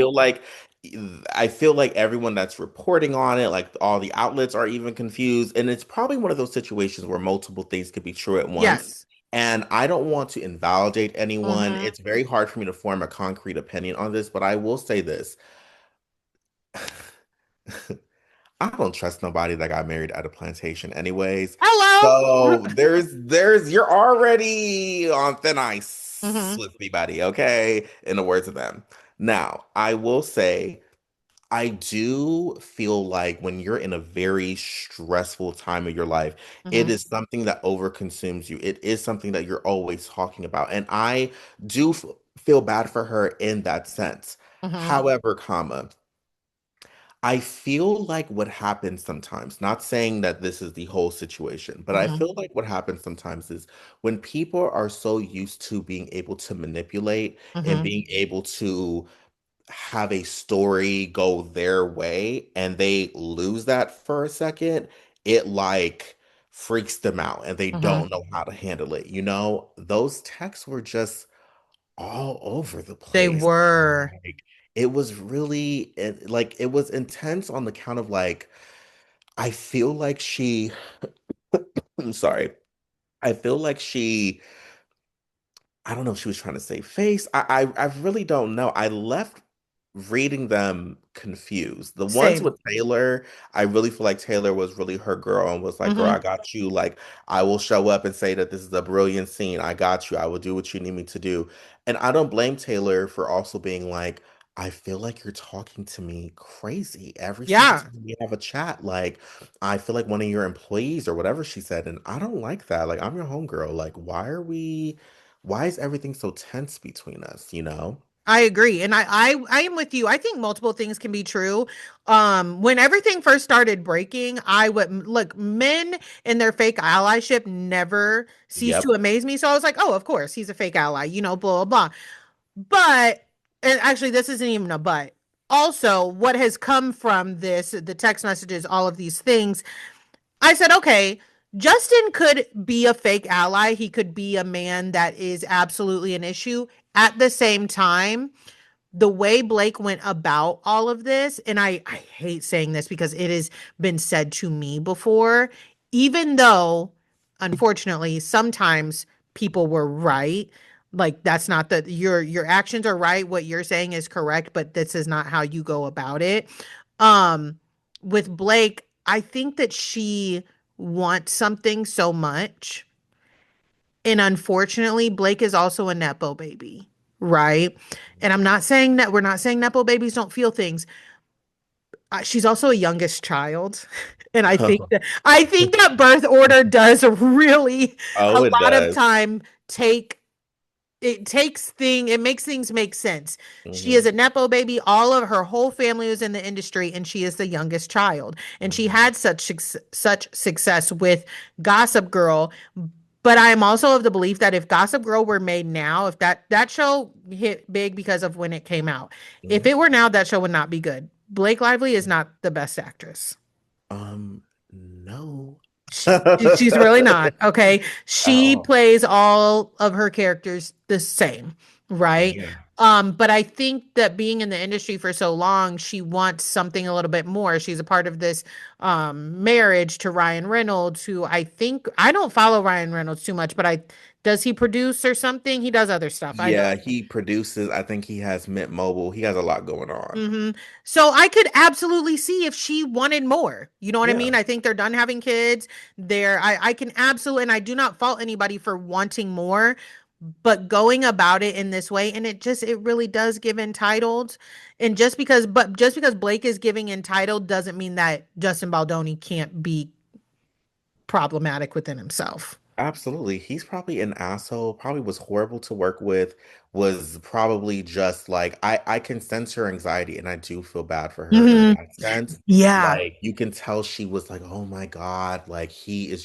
I feel like everyone that's reporting on it, like all the outlets are even confused, and it's probably one of those situations where multiple things could be true at once. Yes. And I don't want to invalidate anyone. Mm-hmm. It's very hard for me to form a concrete opinion on this, but I will say this. I don't trust nobody that got married at a plantation anyways. Hello. So you're already on thin ice Mm-hmm. with anybody, okay? In the words of them. Now, I will say I do feel like when you're in a very stressful time of your life, it Mm-hmm. is something that overconsumes you. It is something that you're always talking about. And I do feel bad for her in that sense. Mm-hmm. However, comma, I feel like what happens sometimes, not saying that this is the whole situation, but I Mm-hmm. feel like what happens sometimes is when people are so used to being able to manipulate and Mm-hmm. being able to have a story go their way and they lose that for a second, it like freaks them out and they Mm-hmm. don't know how to handle it. You know, those texts were just all over the They place. were. Like it was really like it was intense on the count of like I feel like she I'm sorry. I feel like I don't know if she was trying to save face. I really don't know. I left reading them confused. The ones Same. with Taylor, I really feel like Taylor was really her girl and was like, girl, Mm-hmm. I got you. Like, I will show up and say that this is a brilliant scene. I got you. I will do what you need me to do. And I don't blame Taylor for also being like, I feel like you're talking to me crazy every single Yeah, time we have a chat. Like, I feel like one of your employees or whatever she said, and I don't like that. Like, I'm your homegirl. Like, why is everything so tense between us, you know? I agree. And I am with you. I think multiple things can be true. When everything first started breaking, I would look, men and their fake allyship never ceased to Yep. amaze me. So I was like, oh, of course, he's a fake ally, blah, blah, blah. But, and actually, this isn't even a but. Also, what has come from this, the text messages, all of these things, I said, okay, Justin could be a fake ally. He could be a man that is absolutely an issue. At the same time, the way Blake went about all of this, and I hate saying this because it has been said to me before, even though, unfortunately, sometimes people were right. Like that's not that your actions are right, what you're saying is correct, but this is not how you go about it. Um, with Blake, I think that she wants something so much. And unfortunately, Blake is also a Nepo baby, right? And I'm not saying that we're not saying Nepo babies don't feel things. She's also a youngest child. And I think that birth order does really a Oh, it lot of does. time take it makes things make sense. She is Hmm. a nepo baby. All of her whole family was in the industry, and she is the youngest child, and she Hmm. had such success with Gossip Girl. But I am also of the belief that if Gossip Girl were made now, if that show hit big because of when it came out, if Hmm. it were now, that show would not be good. Blake Lively is not the best actress. No. She's really not. Okay. She Oh, plays all of her characters the same, right? yeah. But I think that being in the industry for so long, she wants something a little bit more. She's a part of this marriage to Ryan Reynolds, who I don't follow Ryan Reynolds too much, but I does he produce or something? He does other stuff. I know. Yeah, he produces, I think he has Mint Mobile. He has a lot going on. Hmm. So I could absolutely see if she wanted more. You know what I Yeah, mean? I think they're done having kids. I can absolutely, and I do not fault anybody for wanting more, but going about it in this way, and it really does give entitled. And just because Blake is giving entitled doesn't mean that Justin Baldoni can't be problematic within himself. absolutely. He's probably an asshole, probably was horrible to work with, was probably just like I can sense her anxiety and I do feel bad for her in Hmm. that sense. Yeah. Like you can tell she was like, "Oh my God," like he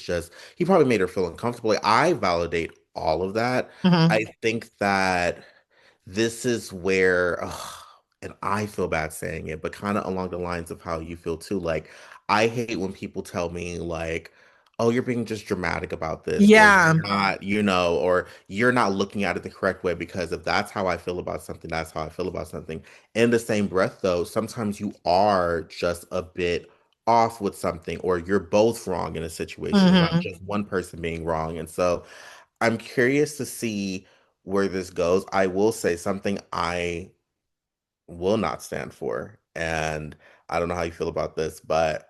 probably made her feel uncomfortable. Like, I validate all of that. Hmm. I think that this is where, ugh, and I feel bad saying it, but kind of along the lines of how you feel too. Like, I hate when people tell me, like, oh, you're being just dramatic about this, or Yeah. you're not, or you're not looking at it the correct way because if that's how I feel about something, that's how I feel about something. In the same breath, though, sometimes you are just a bit off with something, or you're both wrong in a situation and not Hmm. just one person being wrong. And so, I'm curious to see where this goes. I will say something I will not stand for, and I don't know how you feel about this, but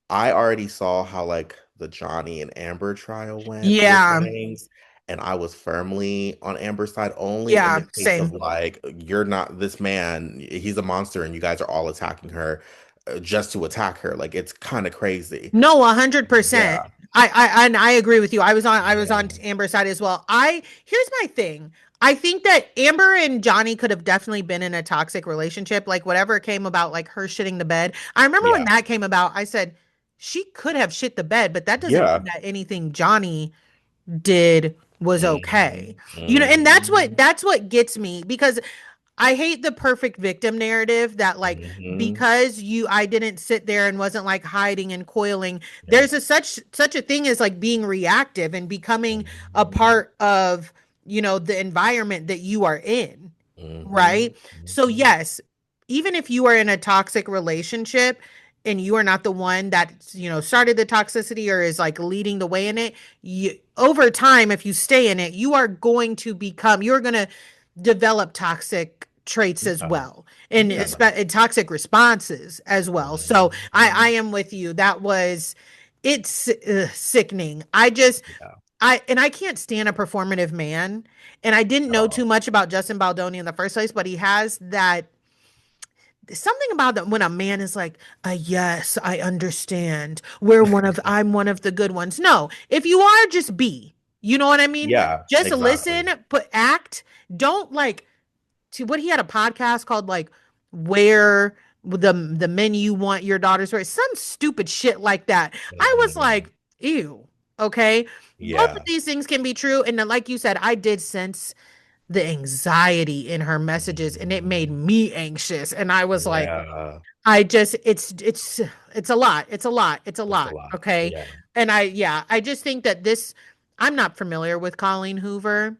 I already saw how like the Johnny and Amber trial went with Yeah. things, and I was firmly on Amber's side only in the Yeah. case of Same. like you're not this man, he's a monster, and you guys are all attacking her just to attack her. Like it's kind of crazy. No, 100%. Yeah. And I agree with you. I was on Yeah. Amber's side as well. Here's my thing. I think that Amber and Johnny could have definitely been in a toxic relationship. Like whatever came about, like her shitting the bed. I remember when Yeah. that came about, I said she could have shit the bed, but that doesn't mean Yeah. that anything Johnny did was okay. Mhm. And Mhm. that's what gets me because I hate the perfect victim narrative that like Mhm. because I didn't sit there and wasn't like hiding and coiling. Yeah. There's such a thing as like being reactive and becoming a Mhm. part of, the environment that you are in, Mhm. right? So Mhm. yes, even if you are in a toxic relationship and you are not the one that, started the toxicity or is like leading the way in it, over time if you stay in it, you're going to develop toxic traits as Yeah. well Yeah. and toxic responses as well. So I Mhm. am with you. It's sickening. I can't stand a performative man. And I didn't At know too all. much about Justin Baldoni in the first place, but he has that. something about that when a man is like, yes, I understand. I'm one of the good ones. No, if you are, just be. You know what I mean? Yeah, Just listen, exactly. but act. Don't like to what he had a podcast called like where the men you want your daughters to raise, some stupid shit like that. I was Mhm. like, ew. Okay. Both of Yeah. these things can be true. And then, like you said, I did sense the anxiety in her messages and it made Mhm. me anxious. And I was like, Yeah. I just it's a lot. It's a lot. It's a It's a lot. lot. Okay. Yeah. And I just think that this I'm not familiar with Colleen Hoover.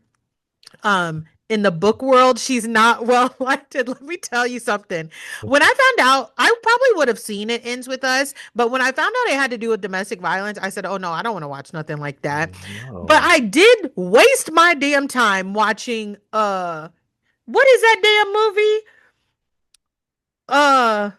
In the book world, she's not well liked. Let me tell you something. When I found out, I probably would have seen It Ends With Us, but when I found out it had to do with domestic violence, I said, "Oh no, I don't want to watch nothing like that." But No. I did waste my damn time watching what is that damn movie? Uh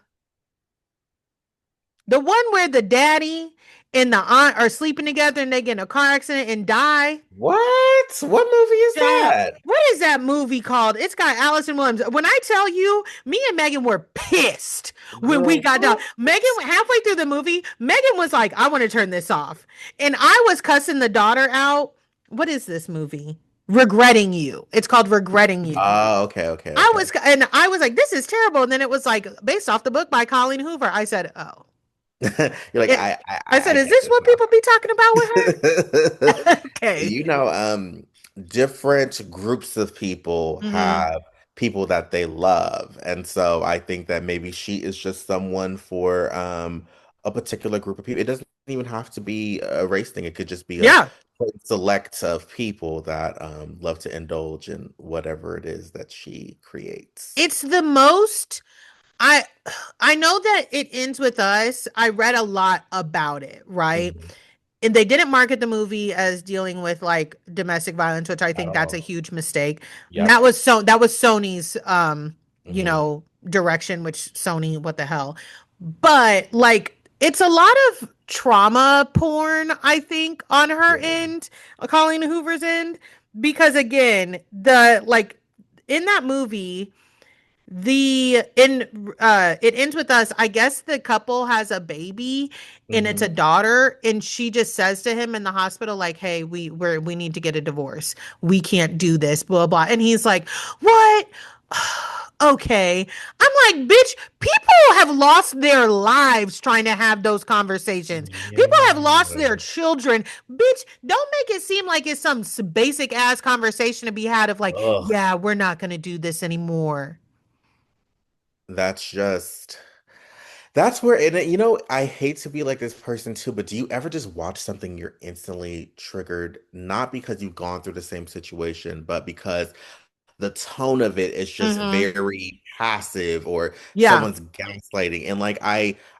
the one where the daddy and the aunt are sleeping together and they get in a car accident and die. What? What movie is Child, that? what is that movie called? It's got Allison Williams. When I tell you, me and Megan were pissed when we Girl, got done. what? Megan, halfway through the movie, Megan was like, I want to turn this off. And I was cussing the daughter out. What is this movie? Regretting You. It's called Regretting You. Oh, okay, okay, okay. And I was like, this is terrible. And then it was like based off the book by Colleen Hoover. I said, oh. You're like, It, I said, I is get this this what now. people be talking about with her? Okay. You know, different groups of people Hmm. have people that they love. And so I think that maybe she is just someone for a particular group of people. It doesn't even have to be a race thing. It could just be a Yeah. select of people that love to indulge in whatever it is that she creates. It's the most I I know that It Ends With Us. I read a lot about it, right? Mhm. And they didn't market the movie as dealing with like domestic violence, which I At think that's a all. huge mistake. And Yep. that was Sony's Hmm. direction, which Sony, what the hell. But like it's a lot of trauma porn, I think, on her Yeah. end, Colleen Hoover's end, because again, the like in that movie the in It Ends With Us, I guess the couple has a baby and it's a Hmm. daughter and she just says to him in the hospital like, hey, we need to get a divorce, we can't do this, blah blah, and he's like, what? Okay. I'm like, bitch, people have lost their lives trying to have those conversations. People have lost their Yeah. children. Bitch, don't make it seem like it's some basic ass conversation to be had of like, Ugh. yeah, we're not going to do this anymore. That's just that's where and you know I hate to be like this person too, but do you ever just watch something you're instantly triggered, not because you've gone through the same situation, but because the tone of it is just Mm-hmm. very passive or Yeah. someone's gaslighting and like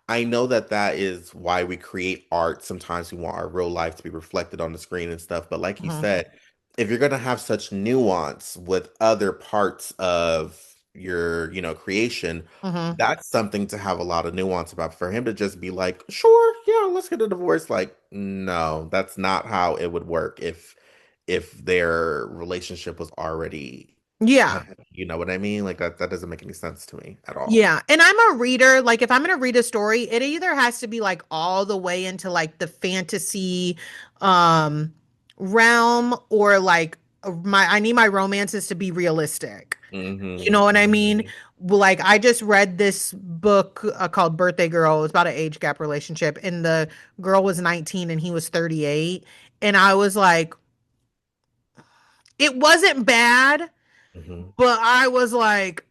I know that that is why we create art. Sometimes we want our real life to be reflected on the screen and stuff, but like you Mm-hmm. said, if you're going to have such nuance with other parts of your creation, Mm-hmm. that's something to have a lot of nuance about. For him to just be like, sure, yeah, let's get a divorce, like, no, that's not how it would work if their relationship was already Yeah. you know what I mean? Like that doesn't make any sense to me at all. Yeah. And I'm a reader. Like, if I'm going to read a story, it either has to be like all the way into like the fantasy um realm or like I need my romances to be realistic. You know Hmm. what I mean? Hmm. Like, I just read this book called Birthday Girl. It was about an age gap relationship, and the girl was 19 and he was 38. And I was like, it wasn't bad, Hmm. but I was like,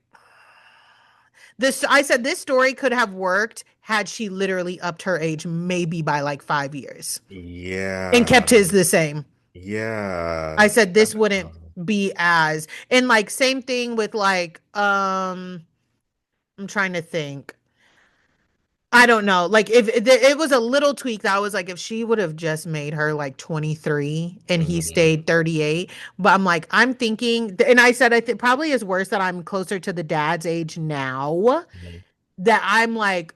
this, I said this story could have worked had she literally upped her age maybe by like 5 years and Yeah. kept his the same. I Yeah. said this wouldn't be as, and like same thing with like I'm trying to think. I don't know. Like if it was a little tweak that I was like if she would have just made her like 23 and he Hmm. stayed 38. But I'm like I'm thinking and I said I think probably is worse that I'm closer to the dad's age now that I'm like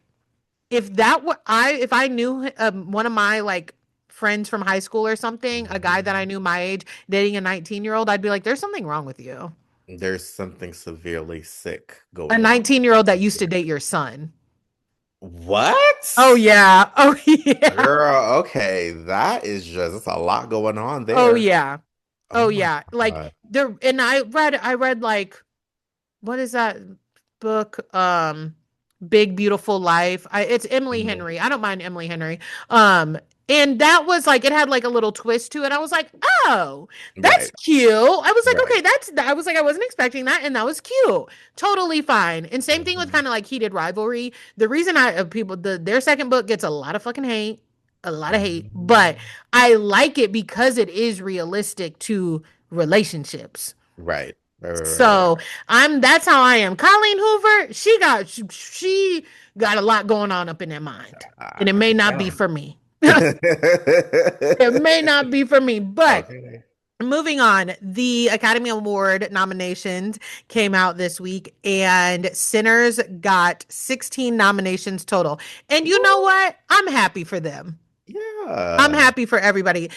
if that were if I knew one of my like friends from high school or something, a guy that I Hmm. knew my age dating a 19-year-old, I'd be like, there's something wrong with you. There's something severely sick A going on. 19-year-old that used to date your son. Oh What? yeah. Oh yeah. Girl, okay, that is just that's a lot going on Oh there. yeah. Oh Oh my yeah. Like God. there and I read like what is that book? Big Beautiful Life. It's Emily Mhm. Henry. I don't mind Emily Henry. Um, and that was like it had like a little twist to it. I was like, oh, that's Right, cute. I was like, right. okay, that's I was like, I wasn't expecting that, and that was cute. Totally fine. And same thing with Mhm. kind of like heated rivalry. The reason people their second book gets a lot of fucking hate, a lot of hate, but Mhm. I like it because it is realistic to relationships. Right, right, right, right, right. So I'm that's how I am. Colleen Hoover, she got a lot going on up in her mind. And it I may can not be tell. for me. It may not be for me. But Okay. moving on, the Academy Award nominations came out this week, and Sinners got 16 nominations total. And you know Woo! what? I'm happy for them. I'm Yeah. happy for everybody.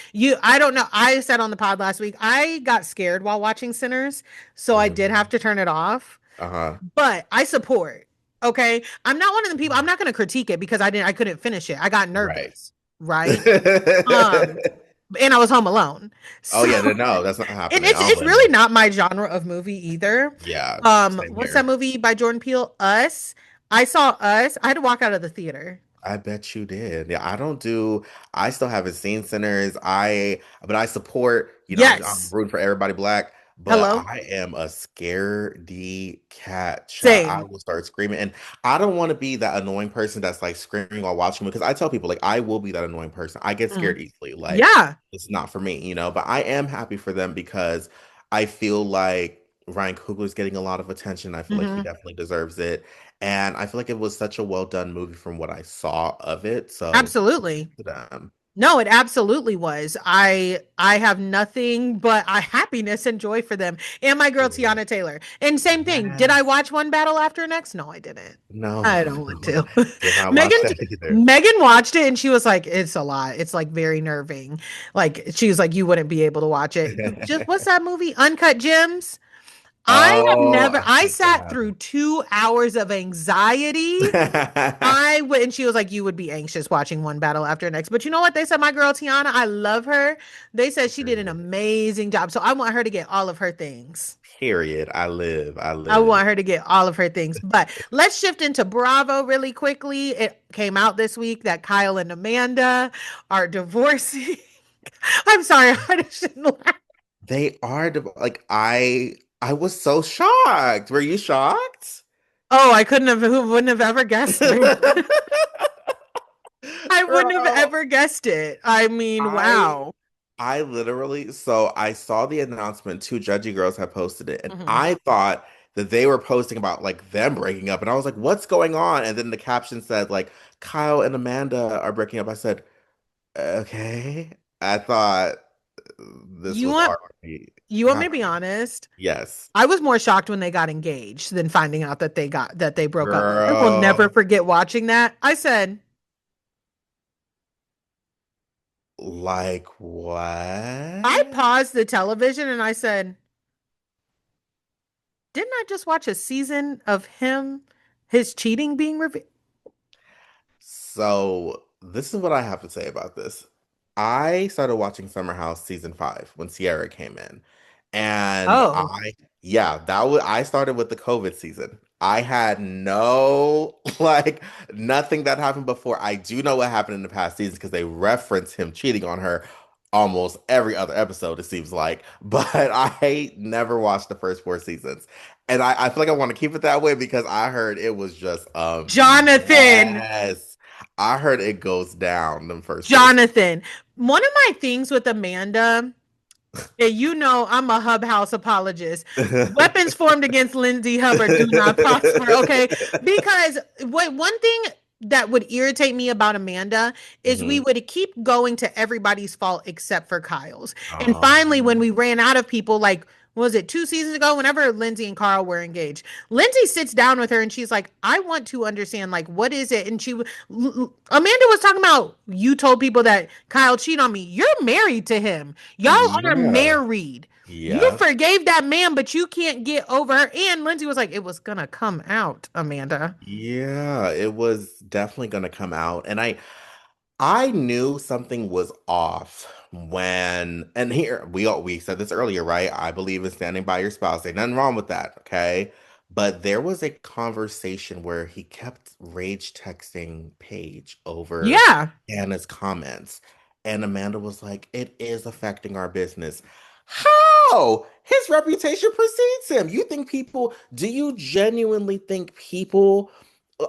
I don't know. I said on the pod last week, I got scared while watching Sinners, so I did have Mhm. to turn it off. Uh-huh. But I support. Okay. I'm not one of the people, I'm not going to critique it because I couldn't finish it. I got Right. nervous. Right. Um, and I was home alone. Oh So, yeah, no, that's not and happening. I don't it's blame you. really not my genre of movie either. Yeah, same What's that here. movie by Jordan Peele? Us. I saw Us. I had to walk out of the theater. I bet you did. Yeah, I still haven't seen Sinners. But I support, I'm Yes. rooting for everybody black, but Hello. I am a scaredy cat child. I Same. will start screaming. And I don't want to be that annoying person that's like screaming while watching because I tell people like I will be that annoying person. I get Mhm. scared easily. Like Yeah. it's not for me. But I am happy for them because I feel like Ryan Coogler's getting a lot of attention. I feel like he Hmm. definitely deserves it. And I feel like it was such a well done movie from what I saw of it. So Absolutely. to them. No, it absolutely was. I have nothing but happiness and joy for them and my girl Period. Tiana Taylor. And same thing. Did I Yes. watch One Battle After Next? No, I didn't. No, I don't want no, to. did not watch Megan that either. Megan watched it and she was like, it's a lot. It's like very nerving. Like she was like, you wouldn't be able to watch it. Just what's that movie? Uncut Gems. Oh, I I think I sat have. through 2 hours of anxiety. I would, and she was like, you would be anxious watching one battle after the next. But you know what? They said my girl Tiana, I love her. They said she did an Period. amazing job. So I want her to get all of her things. Period. I live. I I live. want her to get all of her things. But let's shift into Bravo really quickly. It came out this week that Kyle and Amanda are divorcing. I'm sorry, I shouldn't laugh. They are like I was so shocked. Were you shocked? Oh, I couldn't have, who wouldn't have ever guessed it? I wouldn't have Girl, ever guessed it. I mean, I wow. I literally, so I saw the announcement, two judgy girls had posted it, and Mhm. I thought that they were posting about like them breaking up, and I was like, what's going on? And then the caption said like Kyle and Amanda are breaking up. I said, okay. I thought this You was want already you want me to be happening. honest? Yes. I was more shocked when they got engaged than finding out that they broke up. I will never Girl, forget watching that. I said, like I what? paused the television and I said, didn't I just watch a season of his cheating being revealed? So this is what I have to say about this. I started watching Summer House season 5 when Sierra came in. And Oh, yeah, I started with the COVID season. I had no, like, nothing that happened before. I do know what happened in the past seasons because they reference him cheating on her almost every other episode, it seems like. But I never watched the first 4 seasons. And I feel like I want to keep it that way because I heard it was just Jonathan. mess. I heard it goes down the first 4 seasons. Jonathan. One of my things with Amanda, yeah, you know I'm a Hub House apologist. Weapons formed against Lindsay Hubbard do not prosper, okay? Because one thing that would irritate me about Amanda is we Mhm. would keep going to everybody's fault except for Kyle's. And finally, when Um, we ran out of people, like was it 2 seasons ago, whenever Lindsay and Carl were engaged, Lindsay sits down with her and she's like, I want to understand, like, what is it? And Amanda was talking about, you told people that Kyle cheated on me. You're married to him. Y'all are yeah. married. You Yep. forgave that man, but you can't get over her. And Lindsay was like, it was gonna come out, Amanda. Yeah, it was definitely going to come out. And I knew something was off when, and here we said this earlier, right? I believe in standing by your spouse. Ain't nothing wrong with that, okay? But there was a conversation where he kept rage texting Paige over Yeah, Anna's comments, and Amanda was like, "It is affecting our business." How? His reputation precedes him. You think people? Do you genuinely think people?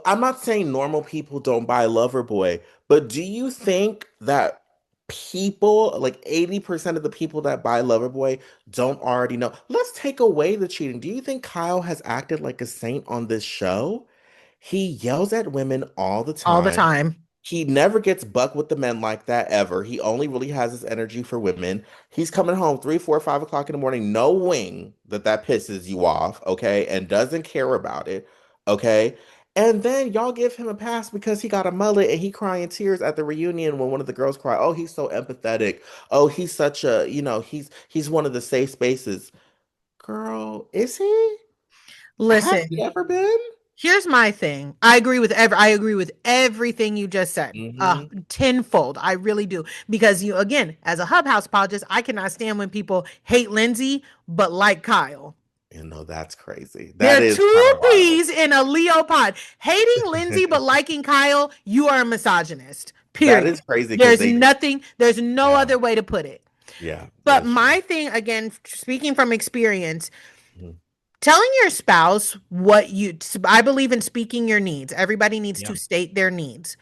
I'm not saying normal people don't buy Loverboy, but do you think that people, like 80% of the people that buy Loverboy, don't already know? Let's take away the cheating. Do you think Kyle has acted like a saint on this show? He yells at women all the all the time. time. He never gets buck with the men like that ever. He only really has his energy for women. He's coming home 3, 4, 5 o'clock in the morning, knowing that that pisses you off, okay, and doesn't care about it, okay. And then y'all give him a pass because he got a mullet and he crying tears at the reunion when one of the girls cry. Oh, he's so empathetic. Oh, he's such a, he's one of the safe spaces. Girl, is he? Has Listen, he ever been? here's my thing. I agree with everything you just said. Hmm. Tenfold. I really do. Because you again, as a Hub House apologist, I cannot stand when people hate Lindsay but like Kyle. You know, that's crazy. There That are is kind two of wild. peas in a Leo pod. Hating Lindsay but liking Kyle, you are a misogynist. That Period. is crazy because There's they, nothing, there's no yeah, other way to put it. yeah, that But is true. my thing, again, speaking from experience, Mhm. telling your spouse what you, I believe in speaking your needs. Everybody needs Yeah, to state their needs.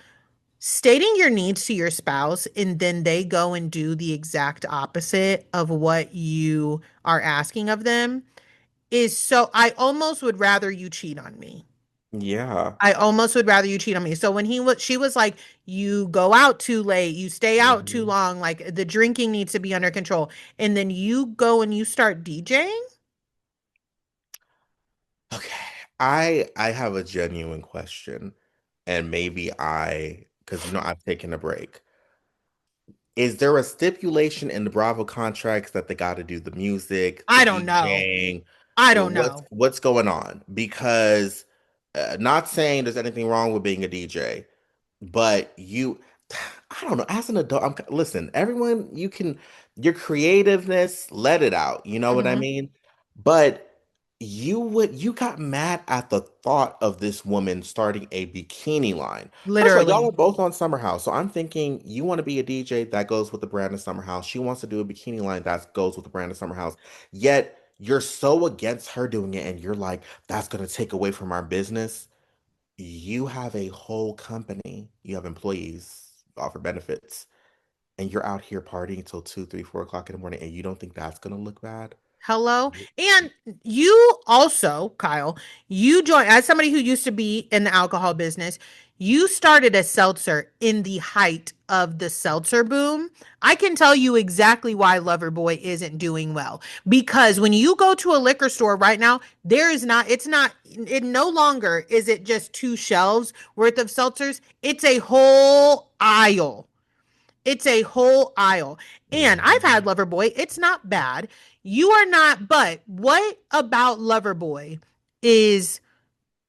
Stating your needs to your spouse and then they go and do the exact opposite of what you are asking of them is so, I almost would rather you cheat on me. yeah. I almost would rather you cheat on me. So when she was like, you go out too late, you stay out too Hmm. long, like the drinking needs to be under control. And then you go and you start DJing. Okay, I have a genuine question, and maybe because I've taken a break. Is there a stipulation in the Bravo contracts that they got to do the music, the I don't know. DJing? I don't What's know. what's going on? Because not saying there's anything wrong with being a DJ, but I don't know. As an adult, listen. Everyone, your creativeness, let it out. You know what I Mhm. mean? But you got mad at the thought of this woman starting a bikini line. First of all, y'all Literally. were both on Summer House, so I'm thinking you want to be a DJ that goes with the brand of Summer House. She wants to do a bikini line that goes with the brand of Summer House. Yet you're so against her doing it, and you're like, that's gonna take away from our business. You have a whole company, you have employees, offer benefits, and you're out here partying till 2, 3, 4 o'clock in the morning, and you don't think that's gonna look bad? Hello. And you also, Kyle, you joined as somebody who used to be in the alcohol business. You started a seltzer in the height of the seltzer boom. I can tell you exactly why Loverboy isn't doing well. Because when you go to a liquor store right now, it no longer is it just two shelves worth of seltzers. It's a whole aisle. It's a whole aisle. And I've had Mhm. Loverboy. It's not bad. You are not, but what about Loverboy is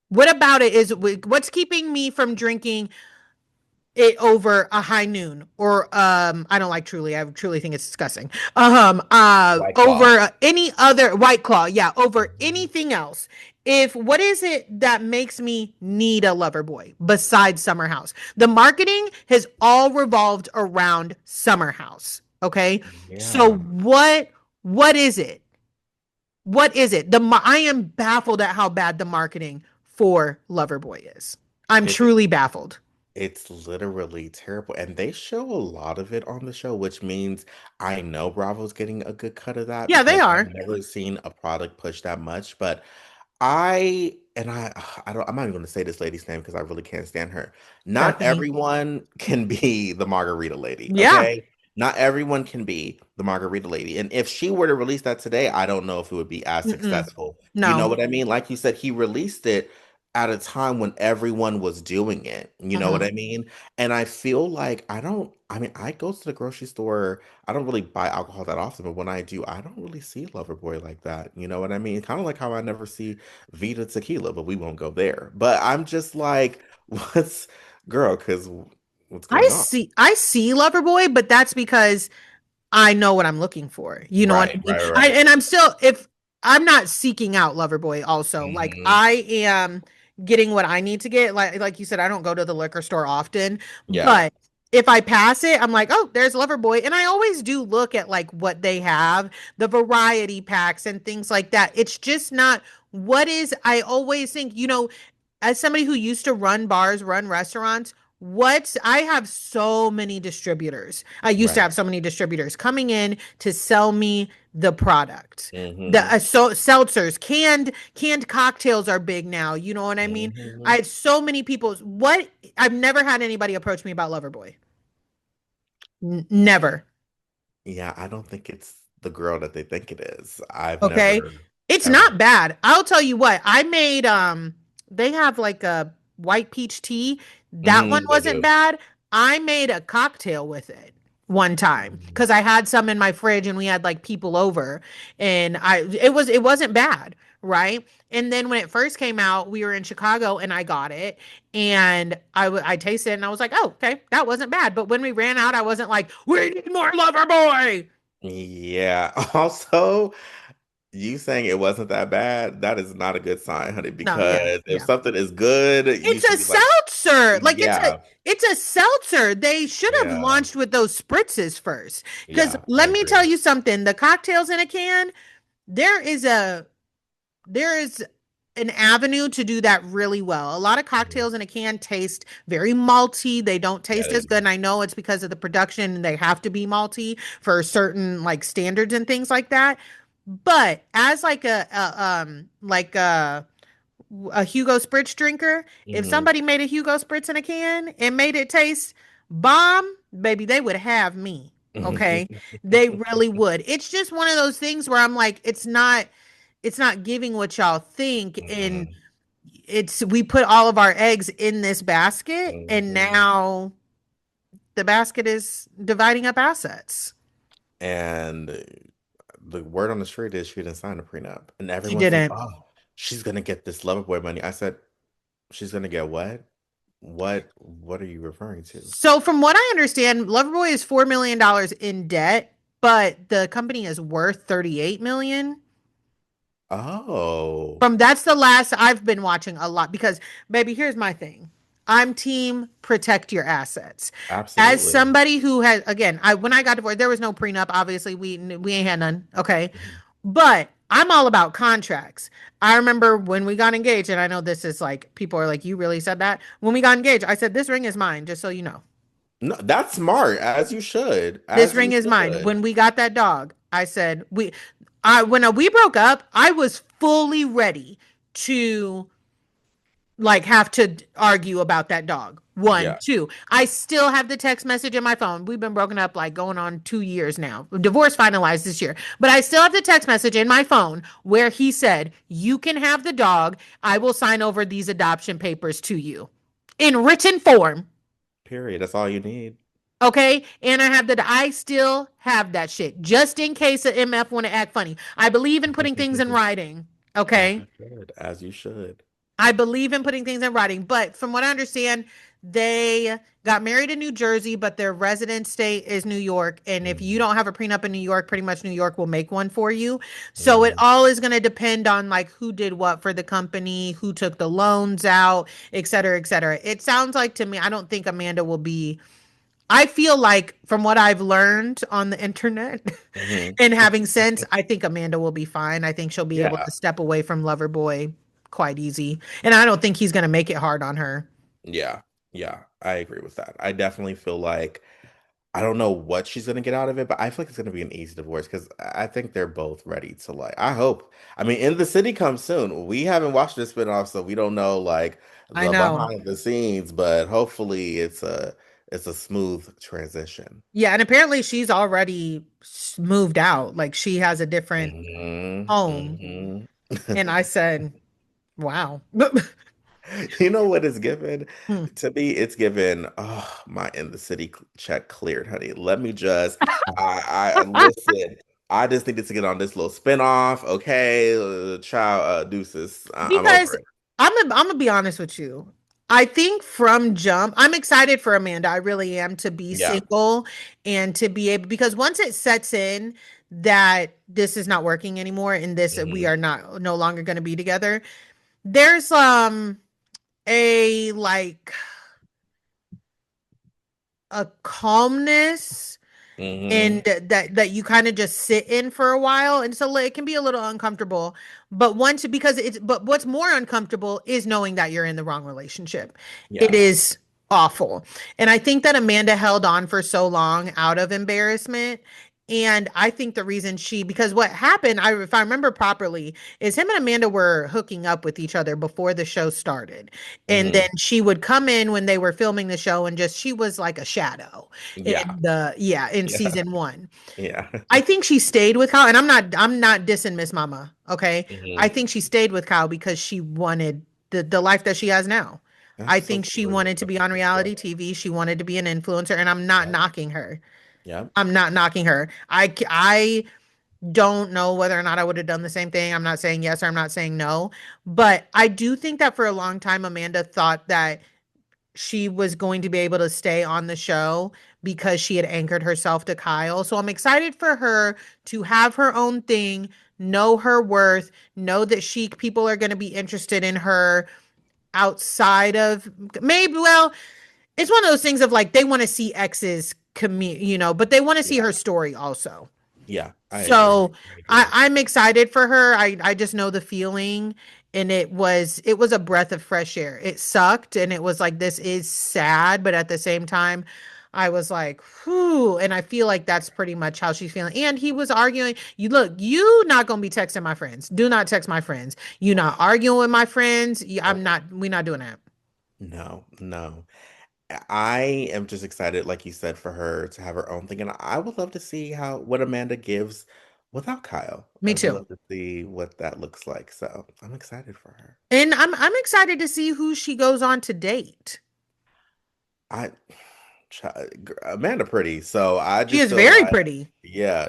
what about it is what's keeping me from drinking it over a high noon or I don't like Truly. I truly think it's disgusting. White Claw. Over any other White Claw, yeah, over Mhm. anything else. If what is it that makes me need a lover boy besides Summer House? The marketing has all revolved around Summer House. Okay. So Yeah. what is it? What is it? I am baffled at how bad the marketing for Loverboy is. I'm It truly baffled. it's literally terrible. And they show a lot of it on the show, which means I know Bravo's getting a good cut of that Yeah, they because I've are. never seen a product push that much. But I'm not even going to say this lady's name because I really can't stand her. Not Stephanie. everyone can be the margarita lady, Yeah. okay? Not everyone can be the margarita lady. And if she were to release that today, I don't know if it would be as Mm-mm. successful. You know No. what I mean? Like you said, he released it. at a time when everyone was doing it. You know what Uh-huh. I mean? And I feel like I mean, I go to the grocery store. I don't really buy alcohol that often, but when I do, I don't really see Loverboy like that. You know what I mean? Kind of like how I never see Vita Tequila, but we won't go there. But I'm just like, what's girl, because what's going on? I see Loverboy, but that's because I know what I'm looking for. You know what I Right, mean? right, I right. and I'm still if I'm not seeking out Loverboy also. Like Hmm. I am getting what I need to get. Like you said, I don't go to the liquor store often, Yeah, but if I pass it, I'm like, oh, there's Loverboy. And I always do look at like what they have, the variety packs and things like that. It's just not what is I always think, as somebody who used to run bars, run restaurants, what I have so many distributors. I used to right. have so many distributors coming in to sell me the product. The Hmm. seltzers, canned cocktails are big now. You know what I mean? I Hmm. had so many people. What I've never had anybody approach me about Loverboy. Never. Yeah, I don't think it's the girl that they think it is. I've Okay. never It's ever. not bad. I'll tell you what, I made they have like a white peach tea. That one Hmm, they wasn't do. bad. I made a cocktail with it one time Mhm. because I had some in my fridge and we had like people over and it wasn't bad, right? And then when it first came out, we were in Chicago and I got it and I tasted it and I was like, "Oh, okay, that wasn't bad." But when we ran out, I wasn't like, "We need more Loverboy." Yeah. Also, you saying it wasn't that bad, that is not a good sign, honey, No, yeah, because if yeah. something is good, you It's a should be like, seltzer. Like yeah, it's a seltzer. They should have yeah, launched with those spritzes first. Because yeah, I let me tell agree. you something, the cocktails in a can, there is a there is an avenue to do that really well. A lot of Mhm. cocktails in a can taste very malty. They don't Yeah, taste they as good. do. And I know it's because of the production and they have to be malty for certain like standards and things like that. But as a Hugo Spritz drinker, if Hmm. somebody made a Hugo Spritz in a can and made it taste bomb, baby, they would have me. Okay. They really would. It's just one of those things where I'm like, it's not giving what y'all think. And Hmm. we put all of our eggs in this basket and Hmm. now the basket is dividing up assets. And the word on the street is she didn't sign a prenup, and She everyone's like, didn't. "Oh, she's gonna get this Loverboy money." I said, "She's gonna get what? What are you referring to?" So from what I understand, Loverboy is $4 million in debt, but the company is worth 38 million. Oh, From that's the last I've been watching a lot because baby, here's my thing. I'm team protect your assets. As absolutely. somebody who has again, I when I got divorced, there was no prenup. Obviously, we ain't had none. Okay. Mhm. But I'm all about contracts. I remember when we got engaged, and I know this is like people are like, you really said that? When we got engaged, I said, this ring is mine, just so you know. No, that's smart, as you should, This as you ring is mine. should. When we got that dog, I said we broke up, I was fully ready to like have to argue about that dog. One, Yeah, two. I still have the text message in my phone. We've been broken up like going on 2 years now. Divorce finalized this year, but I still have the text message in my phone where he said, "You can have the dog. I will sign over these adoption papers to you in written form." period. That's all you need. Okay. And I still have that shit just in case the MF want to act funny. I believe in putting things in writing. As Okay. you should, as you should. I believe in putting things in writing. But from what I understand, they got married in New Jersey, but their residence state is New York. And if you Mhm. don't have a prenup in New York, pretty much New York will make one for you. So it Mhm. all is going to depend on like who did what for the company, who took the loans out, et cetera, et cetera. It sounds like to me, I don't think Amanda will be I feel like from what I've learned on the internet Mhm. and having sense, I think Amanda will be fine. I think she'll be able Yeah, to step away from Loverboy quite easy. And I don't think he's going to make it hard on her. yeah, yeah. I agree with that. I definitely feel like I don't know what she's gonna get out of it, but I feel like it's gonna be an easy divorce because I think they're both ready to like. I hope. I mean, In the City comes soon. We haven't watched the spinoff, so we don't know like I the know. behind the scenes, but hopefully it's a smooth transition. Yeah, and apparently she's already moved out. Like she has a different Hmm. home. Hmm. And I said, wow. You know what it's given? Hmm. To me, it's given, oh, my in the city check cleared, honey. Let me just, I listen. I just needed to get on this little spinoff. Okay, child, deuces. I'm over Because it. I'm gonna be honest with you. I think from jump, I'm excited for Amanda. I really am to be Yeah. single and to be able because once it sets in that this is not working anymore and this we Hmm. are not no longer going to be together, there's a like a calmness and Hmm. that you kind of just sit in for a while and so like, it can be a little uncomfortable but once because it's but what's more uncomfortable is knowing that you're in the wrong relationship. It Yeah. is awful, and I think that Amanda held on for so long out of embarrassment. And I think the reason she, because what happened, if I remember properly, is him and Amanda were hooking up with each other before the show started. And then Hmm. she would come in when they were filming the show and just, she was like a shadow Yeah. in Yeah. season one. Yeah. I think she stayed with Kyle, and I'm not dissing Miss Mama. Okay. I Hmm. think she stayed with Kyle because she wanted the life that she has now. I think she Absolutely. wanted to be on reality TV. She wanted to be an influencer, and I'm not Yep. knocking her. Yep. I'm not knocking her. I don't know whether or not I would have done the same thing. I'm not saying yes or I'm not saying no, but I do think that for a long time Amanda thought that she was going to be able to stay on the show because she had anchored herself to Kyle. So I'm excited for her to have her own thing, know her worth, know that people are going to be interested in her outside of maybe well, it's one of those things of like they want to see X's but they want to see Yeah. her story also. Yeah. I agree. So I agree. I'm excited for her. I just know the feeling, and it was a breath of fresh air. It sucked, and it was like this is sad, but at the same time, I was like, whew, and I feel like that's pretty much how she's feeling. And he was arguing, you not gonna be texting my friends. Do not text my friends. You not arguing with my friends. Nope. We're not doing that. No, no. I am just excited, like you said, for her to have her own thing. And I would love to see how what Amanda gives without Kyle. Me I would too. love to see what that looks like. So I'm excited for her. And I'm excited to see who she goes on to date. I Amanda pretty, so I She just is feel very like, pretty. yeah,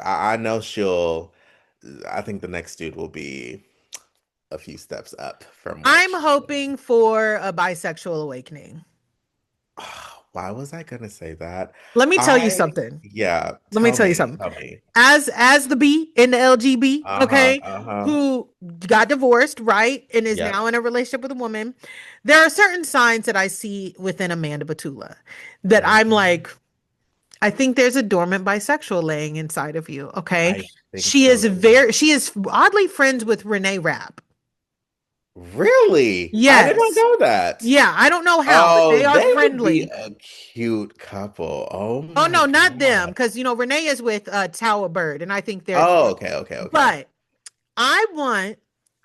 I know she'll, I think the next dude will be a few steps up from what I'm she is. hoping for a bisexual awakening. Why was I gonna say that? Let me tell you I, something. yeah, Let me tell you something. tell me. As the B in the LGB, Uh-huh, okay, uh-huh. who got divorced, right, and is Yep. now in a relationship with a woman, there are certain signs that I see within Amanda Batula that I'm Mhm. like, I think there's a dormant bisexual laying inside of you, okay? I think so too. She is oddly friends with Renee Rapp. Really? I did not Yes. know that. Yeah, I don't know how, but Oh, they are they would be friendly. a cute couple. Oh Oh my no, not them, God. because Renee is with Tower Bird, and I think they're Oh, together. okay, okay, okay. But I want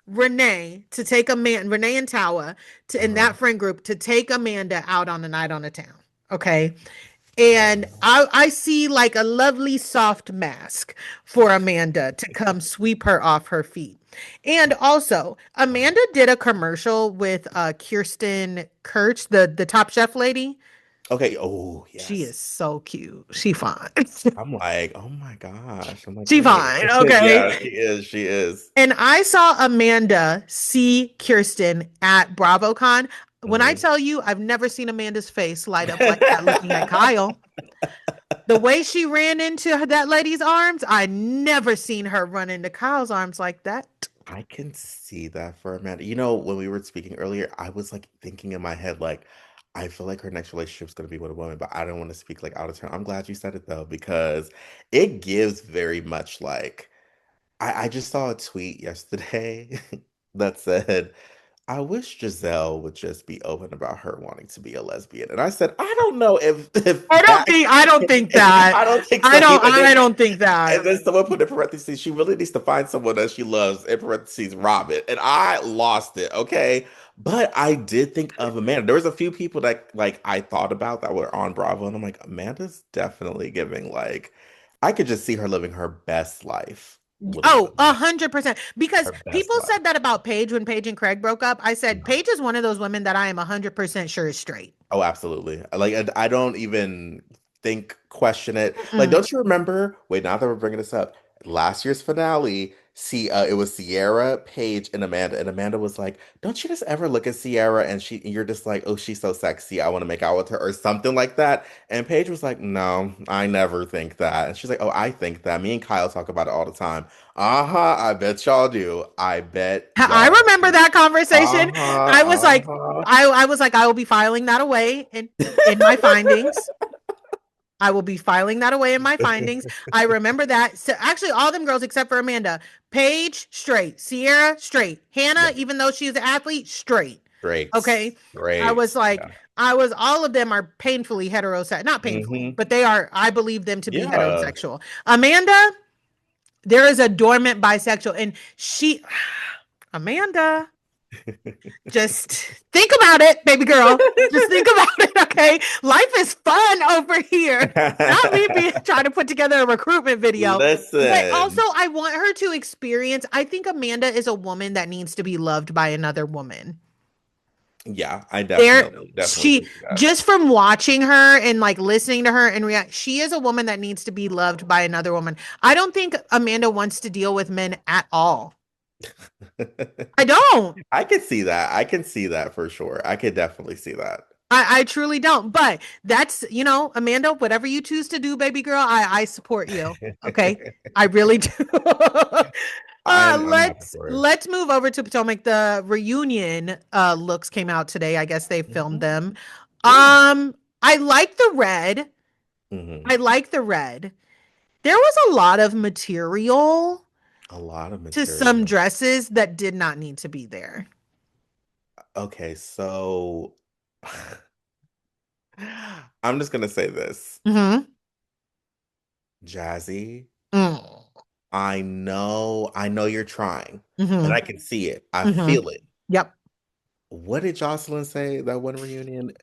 Renee and Tower to in Uh-huh. that friend group to take Amanda out on a night on the town. Okay. And Wow. I see like a lovely soft mask for Amanda to come sweep her off her feet. And also, Amanda did a commercial with Kirsten Kirch, the Top Chef lady. Okay. Oh, She yes. is so cute. She fine. I'm like, oh my gosh. I'm like, She wait. fine. Okay. Yeah, she is. She is. And I saw Amanda see Kirsten at BravoCon. When I Mhm. tell you, I've never seen Amanda's face light up like that looking at Kyle. The way she ran into that lady's arms, I never seen her run into Kyle's arms like that. I can see that for Amanda. You know, when we were speaking earlier, I was like thinking in my head, like, I feel like her next relationship is going to be with a woman, but I don't want to speak like out of turn. I'm glad you said it though, because it gives very much like, I just saw a tweet yesterday that said, I wish Giselle would just be open about her wanting to be a lesbian. And I said, I don't know if that I don't think that. I don't think so either. I don't think that. And then someone put in parentheses, she really needs to find someone that she loves, in parentheses, Robin. And I lost it, okay? But I did think of Amanda. There was a few people that like I thought about that were on Bravo, and I'm like, Amanda's definitely giving like I could just see her living her best life. Oh, literally 100%. Because her best people life. said that about Paige when Paige and Craig broke up. I said No. Paige is one of those women that I am 100% sure is straight. Oh, absolutely. Like I don't even think question it. Like, Mm-mm. don't you remember? Wait, now that we're bringing this up, last year's finale. See, it was Sierra, Paige, and Amanda. And Amanda was like, "Don't you just ever look at Sierra and you're just like, oh, she's so sexy. I want to make out with her or something like that." And Paige was like, "No, I never think that." And she's like, "Oh, I think that. Me and Kyle talk about it all the time." Uh-huh. I bet y'all do. I bet I y'all remember do. that conversation. Uh-huh. I was like, Uh-huh. I was like, I will be filing that away in my findings. I will be filing that away in my findings. I remember that. So actually, all them girls except for Amanda, Paige straight, Sierra straight, Hannah, Yeah. even though she's an athlete, straight. Great. Okay, I Great. was like, Yeah. I was. All of them are painfully heterosexual, not painfully, Hmm. but they are. I believe them to be Yeah. heterosexual. Amanda, there is a dormant bisexual, and she, Amanda. Just think about it, baby girl. Just think about it, okay? Life is fun over here. Not me being trying to put together a recruitment video. But also, Listen. I want her to experience. I think Amanda is a woman that needs to be loved by another woman. Yeah, I There, definitely she can see that. just from watching her and like listening to her and react, she is a woman that needs to be loved by another woman. I don't think Amanda wants to deal with men at all. I don't. I can see that. I can see that for sure. I could definitely see that. I truly don't. But that's, Amanda, whatever you choose to do, baby girl, I support you. Okay. I really do. I'm happy Let's for her. let's move over to Potomac. The reunion looks came out today. I guess they filmed Mhm. them. Yeah. I like the red. Hmm. I like the red. There was a lot of material A lot of to some material. dresses that did not need to be there. Okay, so I'm just gonna say this. Mm-hmm. Jazzy, Mm. I know you're trying, and Mm-hmm. I can see it. I Mm-hmm. feel it. Yep. What did Jocelyn say that one reunion?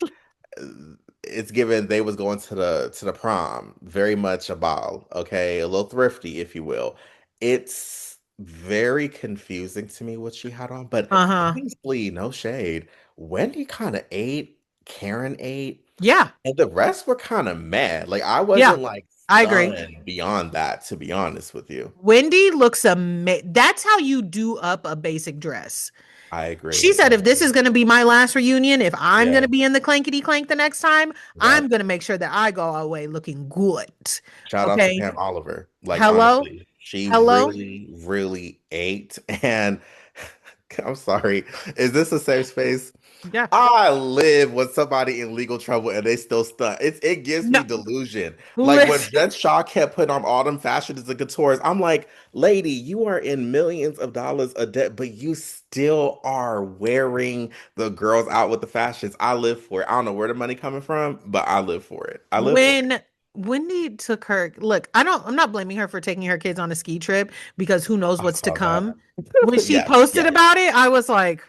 It's given they was going to the prom, very much a ball, okay, a little thrifty, if you will. It's very confusing to me what she had on, but Uh-huh. honestly, no shade. Wendy kind of ate, Karen ate, Yeah. and the rest were kind of mad. Like I Yeah. wasn't like I agree. stunned beyond that, to be honest with you. Wendy looks amazing. That's how you do up a basic dress. I agree. She said, I if this agree. is going to be my last reunion, if I'm going to Yeah. be in the clankety clank the next time, I'm Yep. going to make sure that I go away looking good. Shout out to Okay. Pam Oliver. Like Hello. honestly, she Hello. really ate. And I'm sorry, is this a safe space? Yeah. I live with somebody in legal trouble and they still stunt. It gives No, me delusion. Like when listen. Jen Shaw kept putting on all them fashions and couture, I'm like, lady, you are in millions of dollars a debt, but you still are wearing the girls out with the fashions. I live for it. I don't know where the money coming from, but I live for it. I live for it. When Wendy took her, look, I'm not blaming her for taking her kids on a ski trip because who knows I what's to saw that. come. When she Yes, posted yes. about it, I was like,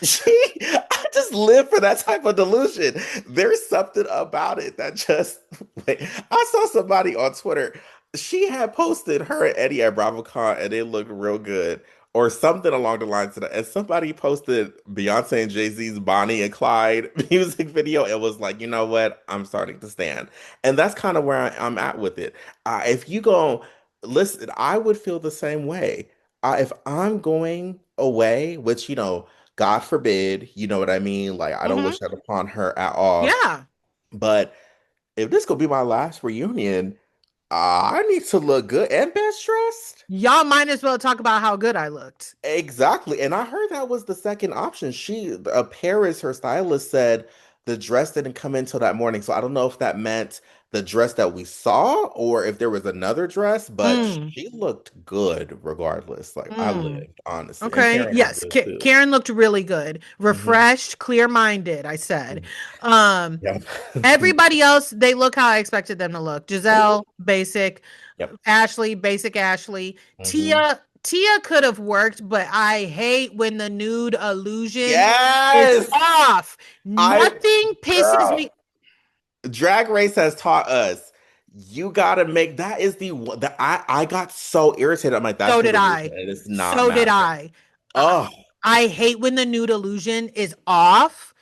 I just live for that type of delusion. There's something about it that just wait. I saw somebody on Twitter. She had posted her and Eddie at BravoCon and it looked real good. Or something along the lines of that. And somebody posted Beyonce and Jay-Z's Bonnie and Clyde music video and was like, you know what? I'm starting to stand. And that's kind of where I'm at with it. If you go listen, I would feel the same way. If I'm going away, which, God forbid, you know what I mean? Like, I don't mm-hmm, wish that upon her at all. yeah, But if this could be my last reunion, I need to look good and best dressed. y'all might as well talk about how good I looked. Exactly. And I heard that was the second option. Paris, her stylist, said the dress didn't come in till that morning. So I don't know if that meant the dress that we saw or if there was another dress, but Mm, she looked good regardless. Like I mm. lived, honestly. And Okay. Karen looked Yes. good too. Karen looked really good. Hmm. Refreshed, clear-minded, I said. Um, Yep. Everybody else, they look how I expected them to look. Mhm. Giselle, basic. Yep. Ashley, basic Ashley. Hmm. Tia could have worked, but I hate when the nude illusion is Yes. off. I, Nothing pisses girl, me. Drag Race has taught us. You gotta make that is the one that I got so irritated. I'm like, that's So the did reason I. it is not So did matching. I. I, Oh, I hate when the nude illusion is off,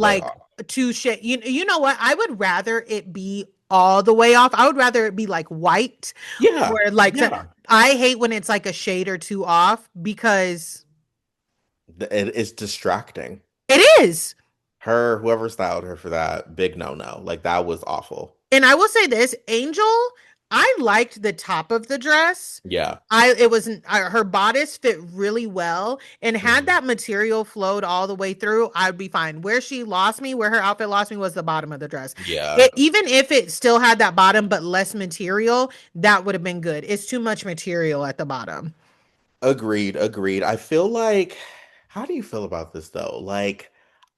way like off. to shit. You know what? I would rather it be all the way off. I would rather it be like white Yeah, or like yeah. I hate when it's like a shade or two off because It is distracting. it is. Her, whoever styled her for that, big no no. Like that was awful. And I will say this, Angel, I liked the top of the dress. Yeah. I it was her bodice fit really well, and had Mhm. that material flowed all the way through, I'd be fine. Where she lost me, where her outfit lost me was the bottom of the dress. Yeah. Even if it still had that bottom but less material, that would have been good. It's too much material at the bottom. Agreed, agreed. I feel like, how do you feel about this though? Like,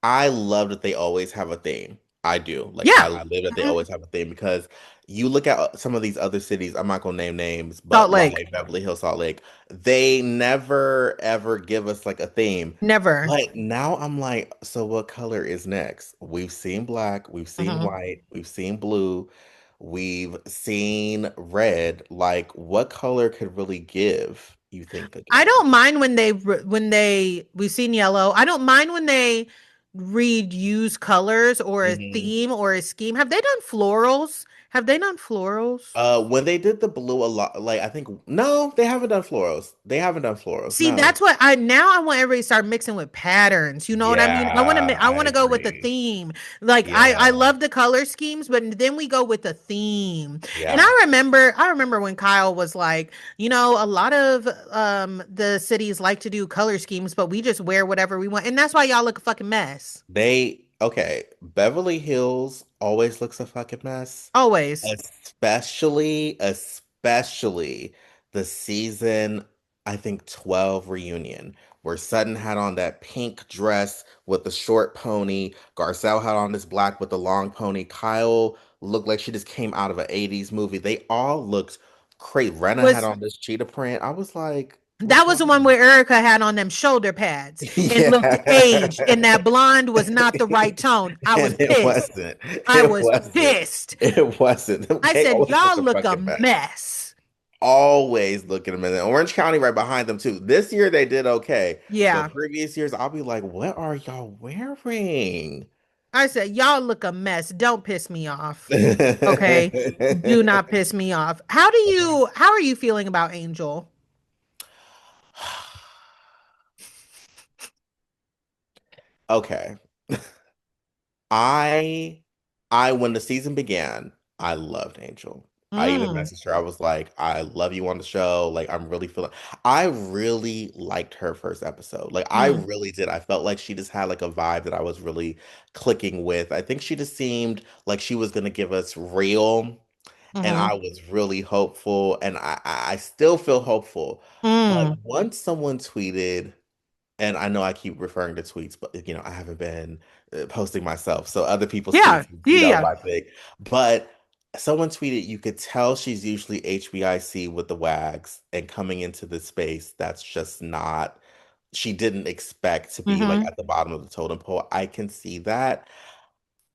I love that they always have a theme. I do. Like, I Yeah. love that they Mhm. always have a theme because you look at some of these other cities, I'm not gonna name names, Salt but Lake. like Beverly Hills, Salt Lake, they never ever give us like a theme. Never. But now I'm like, so what color is next? We've seen black, we've seen Mhm. white, we've seen blue, we've seen red. Like, what color could really give, you think, I again? don't mind when we've seen yellow. I don't mind when they reuse colors or a Hmm. theme or a scheme. Have they done florals? Have they done florals? When they did the blue a lot, like I think no, they haven't done florals. They haven't done florals. See, No. that's what I now I want everybody to start mixing with patterns. You know what I mean? Yeah, I I want to go with the agree. theme. Like I Yeah, love the color schemes, but then we go with the theme. And yeah. I remember when Kyle was like, a lot of the cities like to do color schemes, but we just wear whatever we want. And that's why y'all look a fucking mess. Okay. Beverly Hills always looks a fucking mess. Always. Especially the season, I think 12 reunion, where Sutton had on that pink dress with the short pony. Garcelle had on this black with the long pony. Kyle looked like she just came out of an 80s movie. They all looked crazy. Renna had Was on this cheetah print. I was like, what's That was going the one on? where Erica had on them shoulder pads and looked aged, and Yeah. that blonde was not the right tone. I was And it pissed. wasn't. I It was wasn't. pissed. It wasn't. I They said, always look y'all a look a fucking mess. mess. Always looking at them. And Orange County right behind them too. This year they did okay. Yeah. But previous years, I'll be like, what are y'all wearing? I said, y'all look a mess. Don't piss me off. Okay. Do not piss me off. How are you feeling about Angel? Okay. I when the season began, I loved Angel. I even Mm, messaged her. I was like, I love you on the show. Like, I'm really feeling I really liked her first episode. Like, I mm, really did. I felt like she just had like a vibe that I was really clicking with. I think she just seemed like she was gonna give us real, and mm-hmm, I was really hopeful, and I still feel hopeful. But mm. once someone tweeted, and I know I keep referring to tweets, but I haven't been posting myself. So other people's Yeah. tweets, Yeah. Yeah. my thing. But someone tweeted, you could tell she's usually HBIC with the wags, and coming into this space, that's just not, she didn't expect to be like Mm-hmm, at the bottom of the totem pole. I can see that.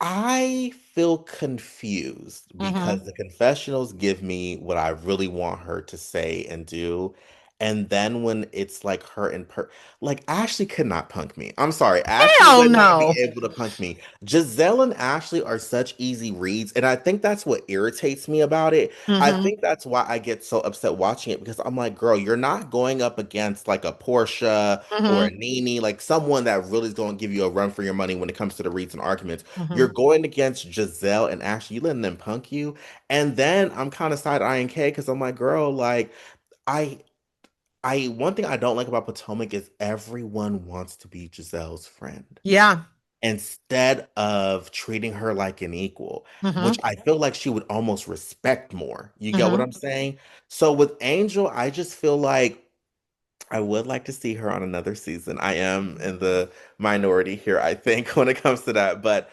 I feel confused because mm-hmm. the confessionals give me what I really want her to say and do. And then when it's like her in like Ashley could not punk me. I'm sorry, Ashley Hell would not be no. able to punk me. Giselle and Ashley are such easy reads, and I think that's what irritates me about it. I Mm-hmm, think that's why I get so upset watching it because I'm like, girl, you're not going up against like a Portia or mm-hmm, a Nene, like someone that really is going to give you a run for your money when it comes to the reads and arguments. mm-hmm. You're going against Giselle and Ashley. You letting them punk you. And then I'm kind of side eyeing Kay because I'm like, girl, like I one thing I don't like about Potomac is everyone wants to be Giselle's friend Yeah. instead of treating her like an equal, which Mm-hmm, I feel like she would almost respect more. You get what mm-hmm. I'm saying? So with Angel, I just feel like I would like to see her on another season. I am in the minority here, I think, when it comes to that. But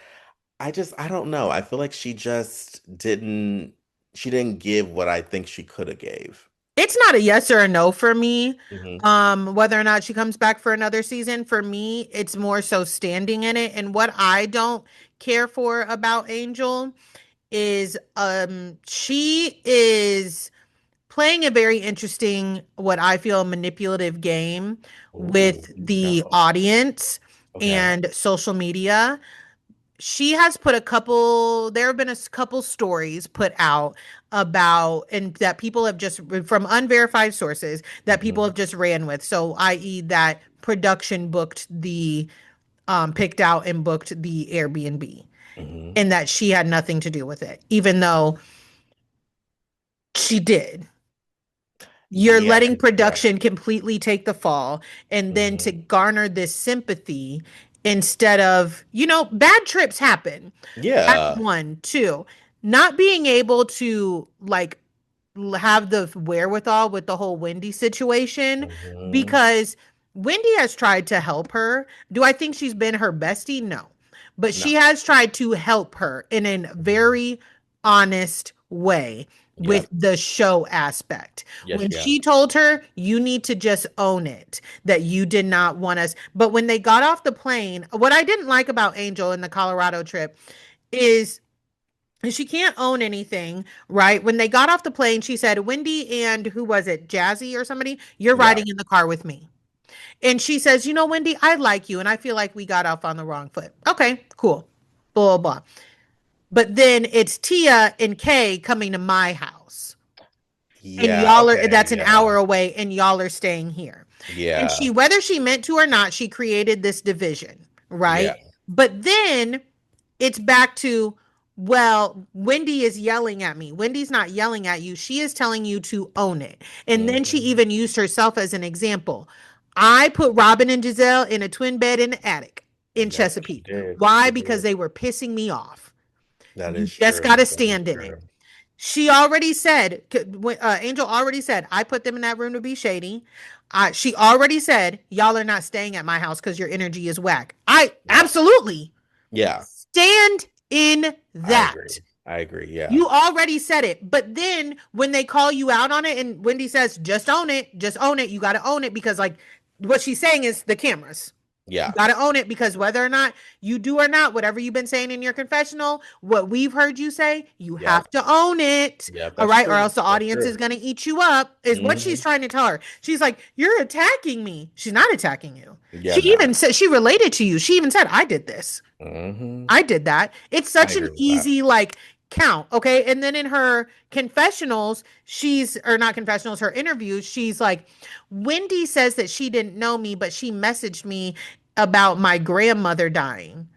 I don't know. I feel like she didn't give what I think she could have gave. It's not a yes or a no for me. Hmm. Whether or not she comes back for another season, for me, it's more so standing in it. And what I don't care for about Angel is she is playing a very interesting, what I feel, manipulative game Ooh, with do the tell. audience Okay. and social media. She has put a couple, there have been a couple stories put out about, and that people have just, from unverified sources, that people Hmm. have just ran with. So, i.e., that production booked the, picked out and booked the Airbnb, Hmm. and that she had nothing to do with it, even though she did. You're Yeah, letting yeah. production completely take the fall, and then to Hmm. garner this sympathy instead of, bad trips happen. That's Yeah. one. Two, not being able to like have the wherewithal with the whole Wendy situation, Hmm. because Wendy has tried to help her. Do I think she's been her bestie? No. But she No. has tried to help her in a Mhm. very honest way Yeah. with the show aspect. Yes, When she has. she told her, you need to just own it, that you did not want us. But when they got off the plane, what I didn't like about Angel in the Colorado trip is she can't own anything, right? When they got off the plane, she said, Wendy and who was it, Jazzy or somebody, you're Yeah. riding in the car with me. And she says, Wendy, I like you. And I feel like we got off on the wrong foot. Okay, cool. Blah, blah, blah. But then it's Tia and Kay coming to my house. And Yeah. y'all are, Okay. that's an Yeah. hour away, and y'all are staying here. And Yeah. she, whether she meant to or not, she created this division, Yeah. right? But then it's back to, well, Wendy is yelling at me. Wendy's not yelling at you. She is telling you to own it. And then she Hmm. even used herself as an example. I put Robin and Giselle in a twin bed in the attic in That's what she Chesapeake. did. Why? She Because did. they were pissing me off. That You is just true. got to That is stand in it. true. She already said, Angel already said, I put them in that room to be shady. She already said, y'all are not staying at my house because your energy is whack. I Yeah. absolutely Yeah. stand in I agree. that. I agree. Yeah. You already said it. But then when they call you out on it and Wendy says, just own it, you got to own it, because, like, what she's saying is the cameras. You Yeah. got to own it, because whether or not you do or not, whatever you've been saying in your confessional, what we've heard you say, you Yep. have to own it. Yep. All That's right. Or true. else the That's audience is true. going to eat you up, is what she's Hmm. trying to tell her. She's like, you're attacking me. She's not attacking you. Yeah. She No. even said, she related to you. She even said, I did this. Hmm. I did that. It's I such an agree with that. easy, like, count. Okay. And then in her confessionals, or not confessionals, her interviews, she's like, Wendy says that she didn't know me, but she messaged me about my grandmother dying.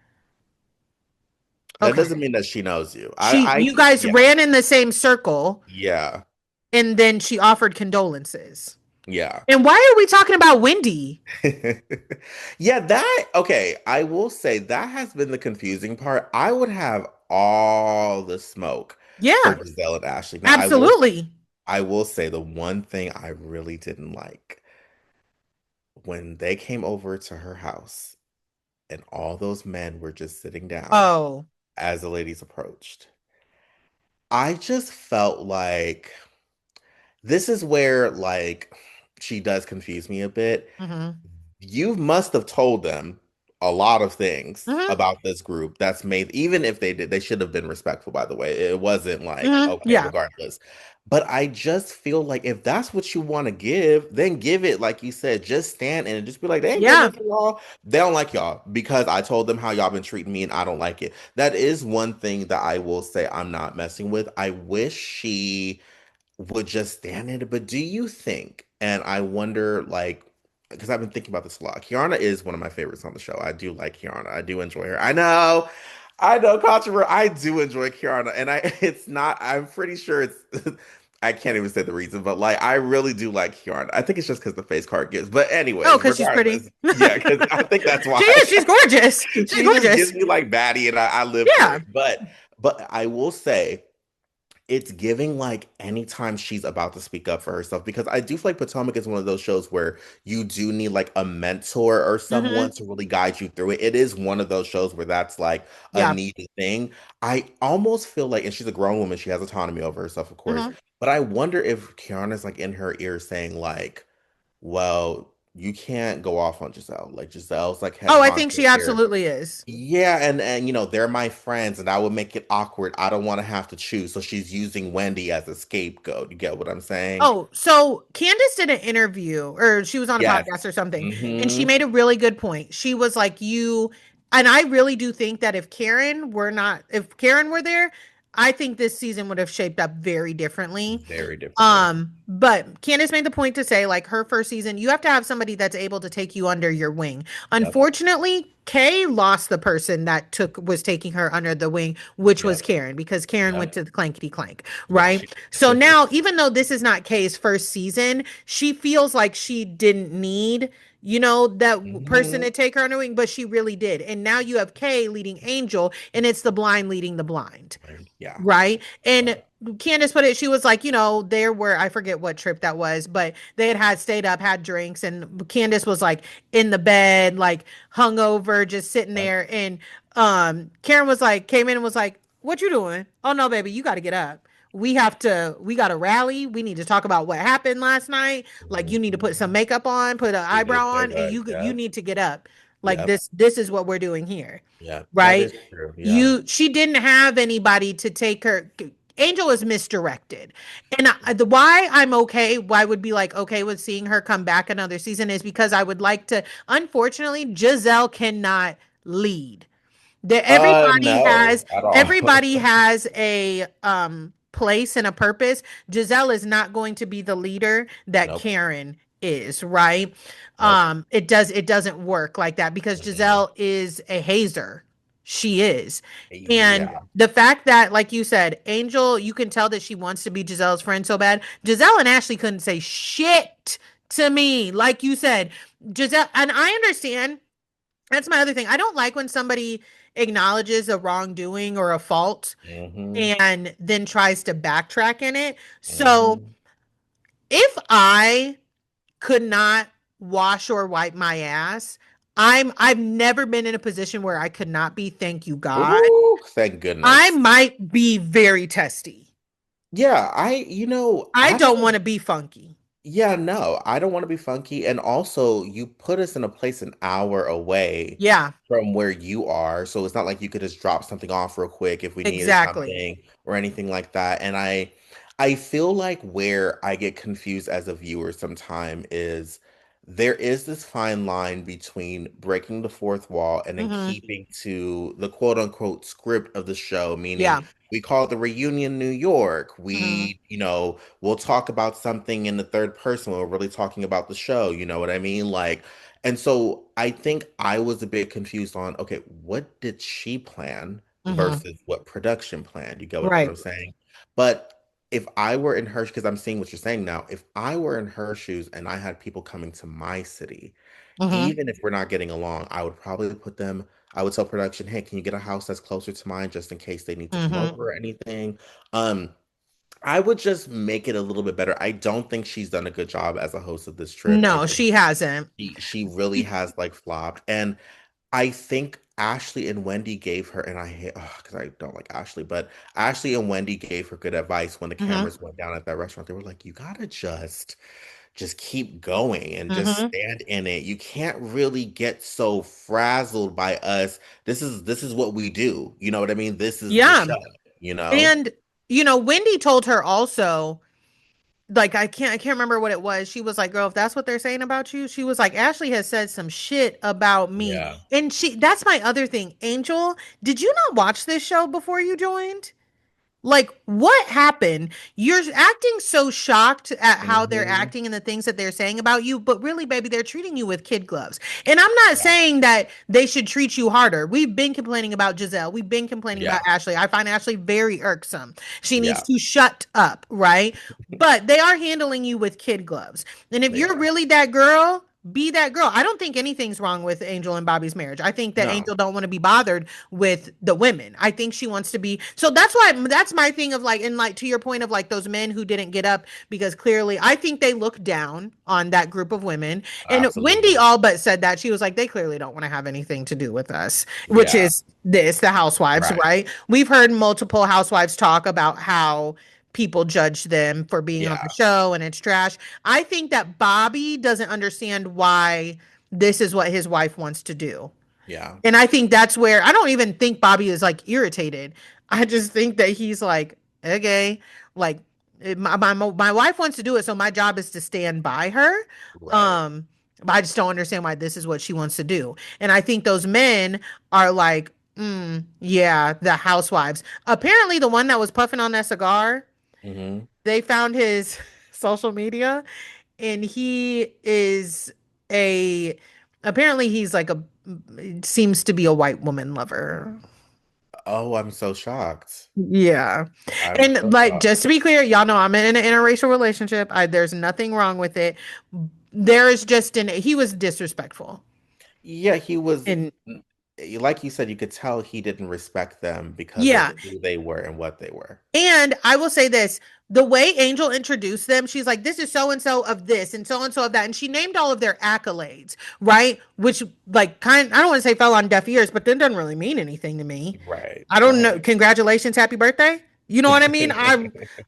That Okay. doesn't mean that she knows you. You guys Yeah. ran in the same circle, Yeah. and then she offered condolences. Yeah. And why are we talking about Wendy? Yeah, okay, I will say that has been the confusing part. I would have all the smoke for Yeah, Giselle and Ashley. Now, absolutely. I will say the one thing I really didn't like when they came over to her house and all those men were just sitting down Oh. as the ladies approached. I just felt like this is where like she does confuse me a bit. Mm-hmm. You must have told them a lot of things Mm-hmm. about this group that's made, even if they did, they should have been respectful, by the way. It wasn't like, Mm-hmm. okay, Yeah. regardless. But I just feel like if that's what you want to give, then give it, like you said, just stand in and just be like, they ain't got Yeah. nothing for y'all. They don't like y'all because I told them how y'all been treating me and I don't like it. That is one thing that I will say I'm not messing with. I wish she would just stand in it. But do you think, and I wonder, like, because I've been thinking about this a lot. Kiana is one of my favorites on the show. I do like Kiana. I do enjoy her. I know, controversy. I do enjoy Kiana, and it's not. I'm pretty sure it's. I can't even say the reason, but like, I really do like Kiana. I think it's just because the face card gives. But Oh, anyways, because she's pretty. regardless, yeah, because I think that's She why. is. She's gorgeous. She's She just gorgeous. gives me like baddie, and I live for Yeah. it. But I will say it's giving like anytime she's about to speak up for herself because I do feel like Potomac is one of those shows where you do need like a mentor or someone Mm-hmm. to really guide you through it. It is one of those shows where that's like a Yeah. needed thing. I almost feel like, and she's a grown woman, she has autonomy over herself, of course, Mm-hmm. but I wonder if Kiana's like in her ear saying like, well, you can't go off on Giselle. Like Giselle's like head Oh, I think honcho she here. absolutely is. Yeah, and they're my friends, and I would make it awkward. I don't want to have to choose. So she's using Wendy as a scapegoat. You get what I'm saying? Oh, so Candace did an interview or she was on a Yes. podcast or something, and she Mm-hmm. made a really good point. She was like, and I really do think that if Karen were there, I think this season would have shaped up very differently. Very differently. But Candace made the point to say, like, her first season, you have to have somebody that's able to take you under your wing. Yep. Unfortunately, Kay lost the person that was taking her under the wing, which was Yep. Karen, because Karen went Yep. to the clankety clank, Yeah, right? she So now, even though this is not Kay's first season, she feels like she didn't need, that person hmm to take her under wing, but she really did. And now you have Kay leading Angel, and it's the blind leading the blind. Yeah. Right. And Right. Candace put it, she was like, there were, I forget what trip that was, but they had stayed up, had drinks, and Candace was like in the bed, like hungover, just sitting Yep. there. And Karen was like, came in and was like, what you doing? Oh no, baby, you got to get up. We got to rally. We need to talk about what happened last night. Like you need to put some Mhm. makeup on, put an She eyebrow did say on, and that. you Yep. need to get up. Like Yep. this is what we're doing here. Yep. That Right? is true. Yeah. She didn't have anybody to take her. Angel is misdirected. And why I'm okay, why I would be like okay with seeing her come back another season is because I would like to, unfortunately, Giselle cannot lead. That No, at all. everybody has a place and a purpose. Giselle is not going to be the leader that Nope. Karen is, right? Nope. It doesn't work like that because Mm-mm. Giselle is a hazer. She is. And Yeah. the fact that, like you said, Angel, you can tell that she wants to be Giselle's friend so bad. Giselle and Ashley couldn't say shit to me. Like you said, Giselle, and I understand that's my other thing. I don't like when somebody acknowledges a wrongdoing or a fault hmm and then tries to backtrack in it. So hmm if I could not wash or wipe my ass, I've never been in a position where I could not be, thank you God. Ooh, thank I goodness. might be very testy. Yeah, I I don't want don't. to be funky. Yeah, no, I don't want to be funky. And also, you put us in a place an hour away Yeah, from where you are. So it's not like you could just drop something off real quick if we needed exactly. something or anything like that. And I feel like where I get confused as a viewer sometime is there is this fine line between breaking the fourth wall and then Hmm. keeping to the quote unquote script of the show, meaning Yeah. we call it the reunion New York. Hmm. We'll talk about something in the third person when we're really talking about the show. You know what I mean? Like, and so I think I was a bit confused on, okay, what did she plan Hmm. versus what production planned? You get what I'm Right. saying? But if I were in her, because I'm seeing what you're saying now, if I were in her shoes and I had people coming to my city, Hmm. even if we're not getting along, I would probably put them, I would tell production, hey, can you get a house that's closer to mine just in case they need to come Hmm. over or anything? Um, I would just make it a little bit better. I don't think she's done a good job as a host of this trip. I No, think she hasn't. she really has like flopped. And I think Ashley and Wendy gave her, and I hate because I don't like Ashley, but Ashley and Wendy gave her good advice when the Hmm. cameras went down at that restaurant. They were like, you gotta just keep going and just Hmm. stand in it. You can't really get so frazzled by us. This is what we do. You know what I mean? This is the Yeah. show, you know? And Wendy told her also, like I can't remember what it was. She was like, "Girl, if that's what they're saying about you," she was like, "Ashley has said some shit about me." Yeah. And that's my other thing. Angel, did you not watch this show before you joined? Like, what happened? You're acting so shocked at how they're hmm acting and the things that they're saying about you, but really, baby, they're treating you with kid gloves. And I'm not Yeah. saying that they should treat you harder. We've been complaining about Giselle. We've been complaining about Yeah. Ashley. I find Ashley very irksome. She needs Yeah. to shut up, right? But they are handling you with kid gloves. And if They you're are. really that girl, be that girl. I don't think anything's wrong with Angel and Bobby's marriage. I think that No. Angel don't want to be bothered with the women. I think she wants to be. So that's why that's my thing of like, and like to your point of like those men who didn't get up because clearly I think they look down on that group of women. And Wendy Absolutely. all but said that she was like, they clearly don't want to have anything to do with us, which Yeah. is the housewives, Right. right? We've heard multiple housewives talk about how people judge them for being on the Yeah. show and it's trash. I think that Bobby doesn't understand why this is what his wife wants to do. Yeah. And I think that's where I don't even think Bobby is like irritated. I just think that he's like, okay, like my wife wants to do it, so my job is to stand by her. Right. Um, but I just don't understand why this is what she wants to do. And I think those men are like, yeah, the housewives. Apparently, the one that was puffing on that cigar, Hmm. they found his social media, and he is a apparently he's like a seems to be a white woman lover. Oh, I'm so shocked. Yeah. I'm And so like shocked. just to be clear, y'all know I'm in an interracial relationship. There's nothing wrong with it. There is just an he was disrespectful. Yeah, he was, And like you said, you could tell he didn't respect them because of yeah, who they were and what they were. and I will say this, the way Angel introduced them, she's like, this is so and so of this and so of that. And she named all of their accolades, right? Which, like, I don't want to say fell on deaf ears, but that doesn't really mean anything to me. Right, I don't know. right. Congratulations, happy birthday. You know what I mean?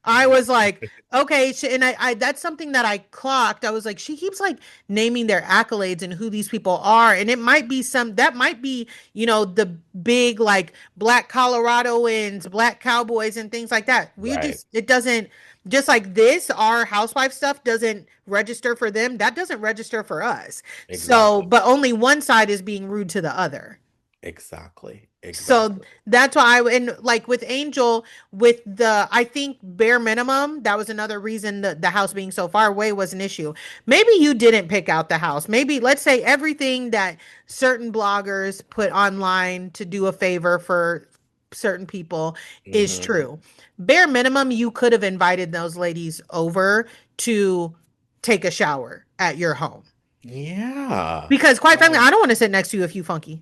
I was like, okay, and I that's something that I clocked. I was like, she keeps like naming their accolades and who these people are, and it might be some that might be the big like black Coloradoans, black cowboys, and things like that. We Right, just it doesn't just like this. Our housewife stuff doesn't register for them. That doesn't register for us. So, exactly. but only one side is being rude to the other. Exactly. So Exactly. that's why and like with Angel, with the I think bare minimum, that was another reason the house being so far away was an issue. Maybe you didn't pick out the house. Maybe let's say everything that certain bloggers put online to do a favor for certain people is Hmm. true. Bare minimum, you could have invited those ladies over to take a shower at your home. Yeah. Because quite frankly, Like, I don't want to sit next to you if you funky.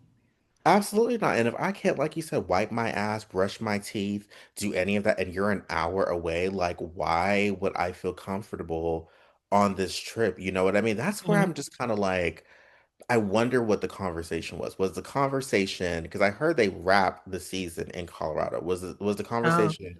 absolutely not. And if I can't, like you said, wipe my ass, brush my teeth, do any of that, and you're an hour away, like, why would I feel comfortable on this trip? You know what I mean? That's where Mhm. I'm just kind of like, I wonder what the conversation was. Was the conversation, because I heard they wrapped the season in Colorado. Was the Oh. conversation,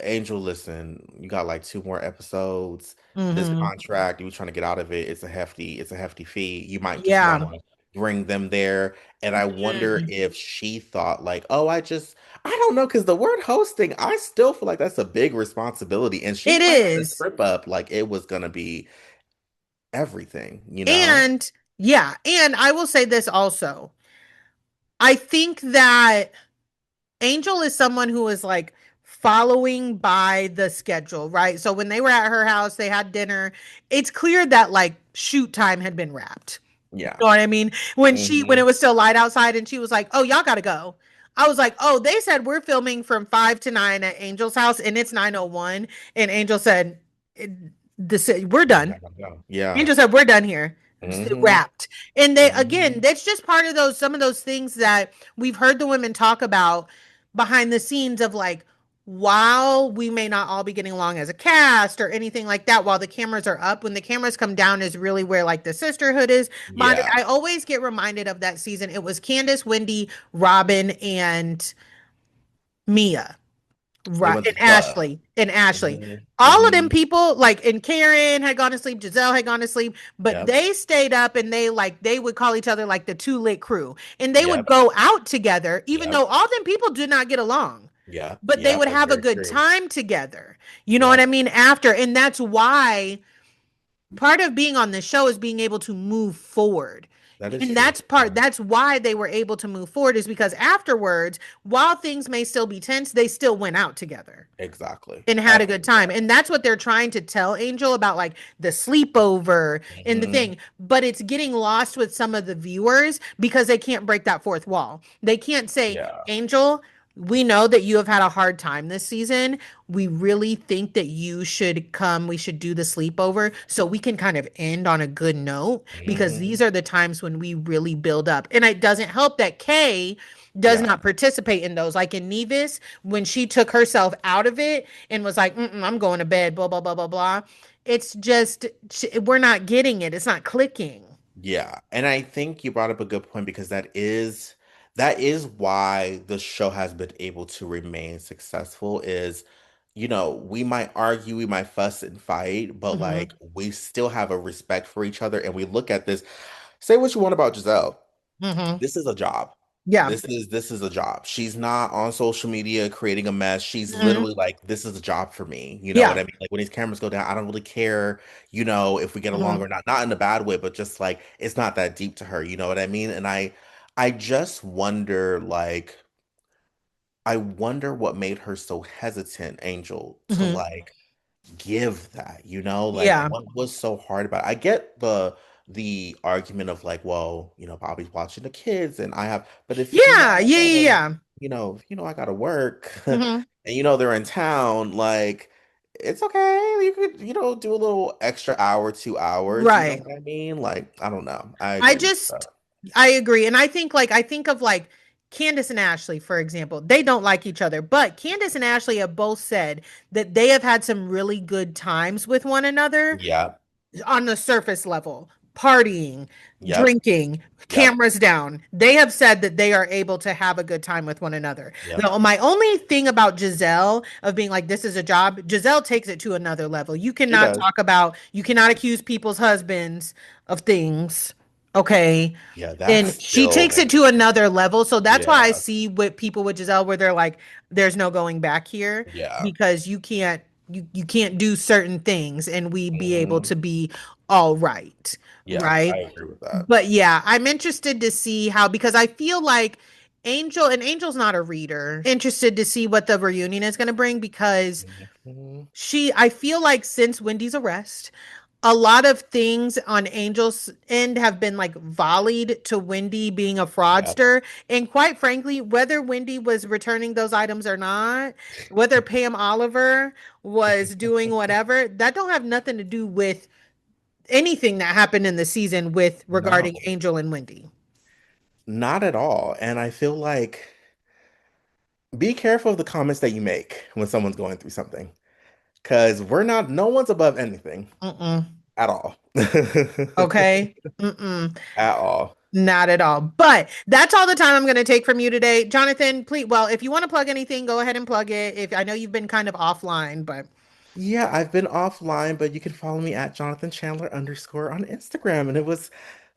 Angel, listen, you got like two more episodes. This Mhm. contract, you were trying to get out of it. It's a hefty fee. You might just want Yeah. to bring them there. And I wonder Mm. if she thought like, oh, I don't know, because the word hosting, I still feel like that's a big responsibility. And she It hyped the is. trip up like it was gonna be everything, you know? And yeah, and I will say this also. I think that Angel is someone who is like following by the schedule, right? So when they were at her house, they had dinner. It's clear that like shoot time had been wrapped. Yeah. Know what I mean? When Hmm. it was still light outside and she was like, "Oh, y'all got to go." I was like, "Oh, they said we're filming from 5 to 9 at Angel's house and it's 9:01." And Angel said, "We're We done." gotta go. Yeah. Angel said, "We're done here." Hmm. Wrapped. And they again, Hmm. that's just part of those some of those things that we've heard the women talk about behind the scenes of like while we may not all be getting along as a cast or anything like that, while the cameras are up, when the cameras come down is really where like the sisterhood is bonded. Yeah. I always get reminded of that season. It was Candace, Wendy, Robin, and Mia. They Right. went to And the club. Ashley. And Ashley. Hmm. All of them Hmm. people, like, and Karen had gone to sleep, Giselle had gone to sleep, but Yep. they stayed up and they would call each other like the two lit crew. And they would Yep. go out together, even though Yep. all them people did not get along, Yep. but they Yep. would That's have a very good true. time together. You know what I Yep. mean? After. And that's why part of being on the show is being able to move forward. That is And true. Yeah. that's why they were able to move forward is because afterwards, while things may still be tense, they still went out together Exactly. and I had a good believe time. that. And that's what they're trying to tell Angel about like the sleepover and the Hmm. thing. But it's getting lost with some of the viewers because they can't break that fourth wall. They can't say, Yeah. Angel, we know that you have had a hard time this season. We really think that you should come. We should do the sleepover so we can kind of end on a good note because these Hmm. are the times when we really build up. And it doesn't help that Kay does Yeah. not participate in those. Like in Nevis, when she took herself out of it and was like, I'm going to bed, blah, blah, blah, blah, blah. It's just, we're not getting it. It's not clicking. Yeah. And I think you brought up a good point because that is why the show has been able to remain successful is we might argue, we might fuss and fight, but Hmm. like we still have a respect for each other and we look at this. Say what you want about Giselle. Hmm. This is a job. Yeah. This is a job. She's not on social media creating a mess. She's Hmm. literally like, this is a job for me. You know what Yeah. I mean? Like when these cameras go down, I don't really care, if we get along Hmm. or not. Not in a bad way, but just like it's not that deep to her. You know what I mean? And I just wonder, like, I wonder what made her so hesitant, Angel, to Hmm. like give that, like Yeah. what was so hard about it? I get the argument of like, well, Bobby's watching the kids and I have, but if Yeah. Yeah. I gotta, Yeah. I gotta work Yeah. and Hmm. they're in town, like it's okay. You could, do a little extra hour, 2 hours, you know Right. what I mean? Like, I don't know. I I agree with just, that. I agree. And I think of like Candace and Ashley, for example. They don't like each other, but Candace and Ashley have both said that they have had some really good times with one another Yeah. on the surface level, partying, Yep. drinking, Yep. cameras down. They have said that they are able to have a good time with one another. Yep. Now, my only thing about Giselle of being like, this is a job, Giselle takes it to another level. She does. You cannot accuse people's husbands of things. Okay. Yeah, that's And she still takes it makes to another level. So that's why I yeah. see with people with Giselle where they're like, there's no going back here Yeah. because you can't do certain things and we be able Mhm. to be all right. Yeah, I Right. agree with that. But yeah, I'm interested to see how because I feel like Angel's not a reader. Interested to see what the reunion is going to bring because Mhm. I feel like since Wendy's arrest, a lot of things on Angel's end have been like volleyed to Wendy being a Yeah. fraudster. And quite frankly, whether Wendy was returning those items or not, whether Pam Oliver was doing whatever, that don't have nothing to do with anything that happened in the season with regarding No, Angel and Wendy. not at all. And I feel like be careful of the comments that you make when someone's going through something. Because no one's above anything Mm-mm. at all. Okay. Mm-mm. At all. Not at all. But that's all the time I'm going to take from you today. Jonathan, please, well, if you want to plug anything, go ahead and plug it. If I know you've been kind of offline, but Yeah, I've been offline, but you can follow me at Jonathan Chandler _ on Instagram. And it was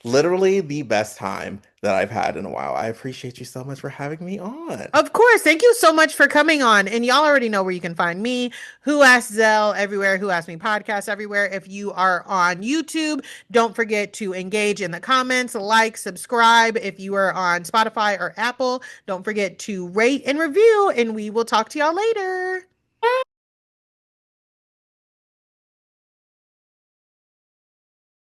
literally the best time that I've had in a while. I appreciate you so much for having me on. of course, thank you so much for coming on. And y'all already know where you can find me. Who Asked Zell everywhere, Who Asked Me podcast everywhere. If you are on YouTube, don't forget to engage in the comments, like, subscribe. If you are on Spotify or Apple, don't forget to rate and review. And we will talk to y'all later.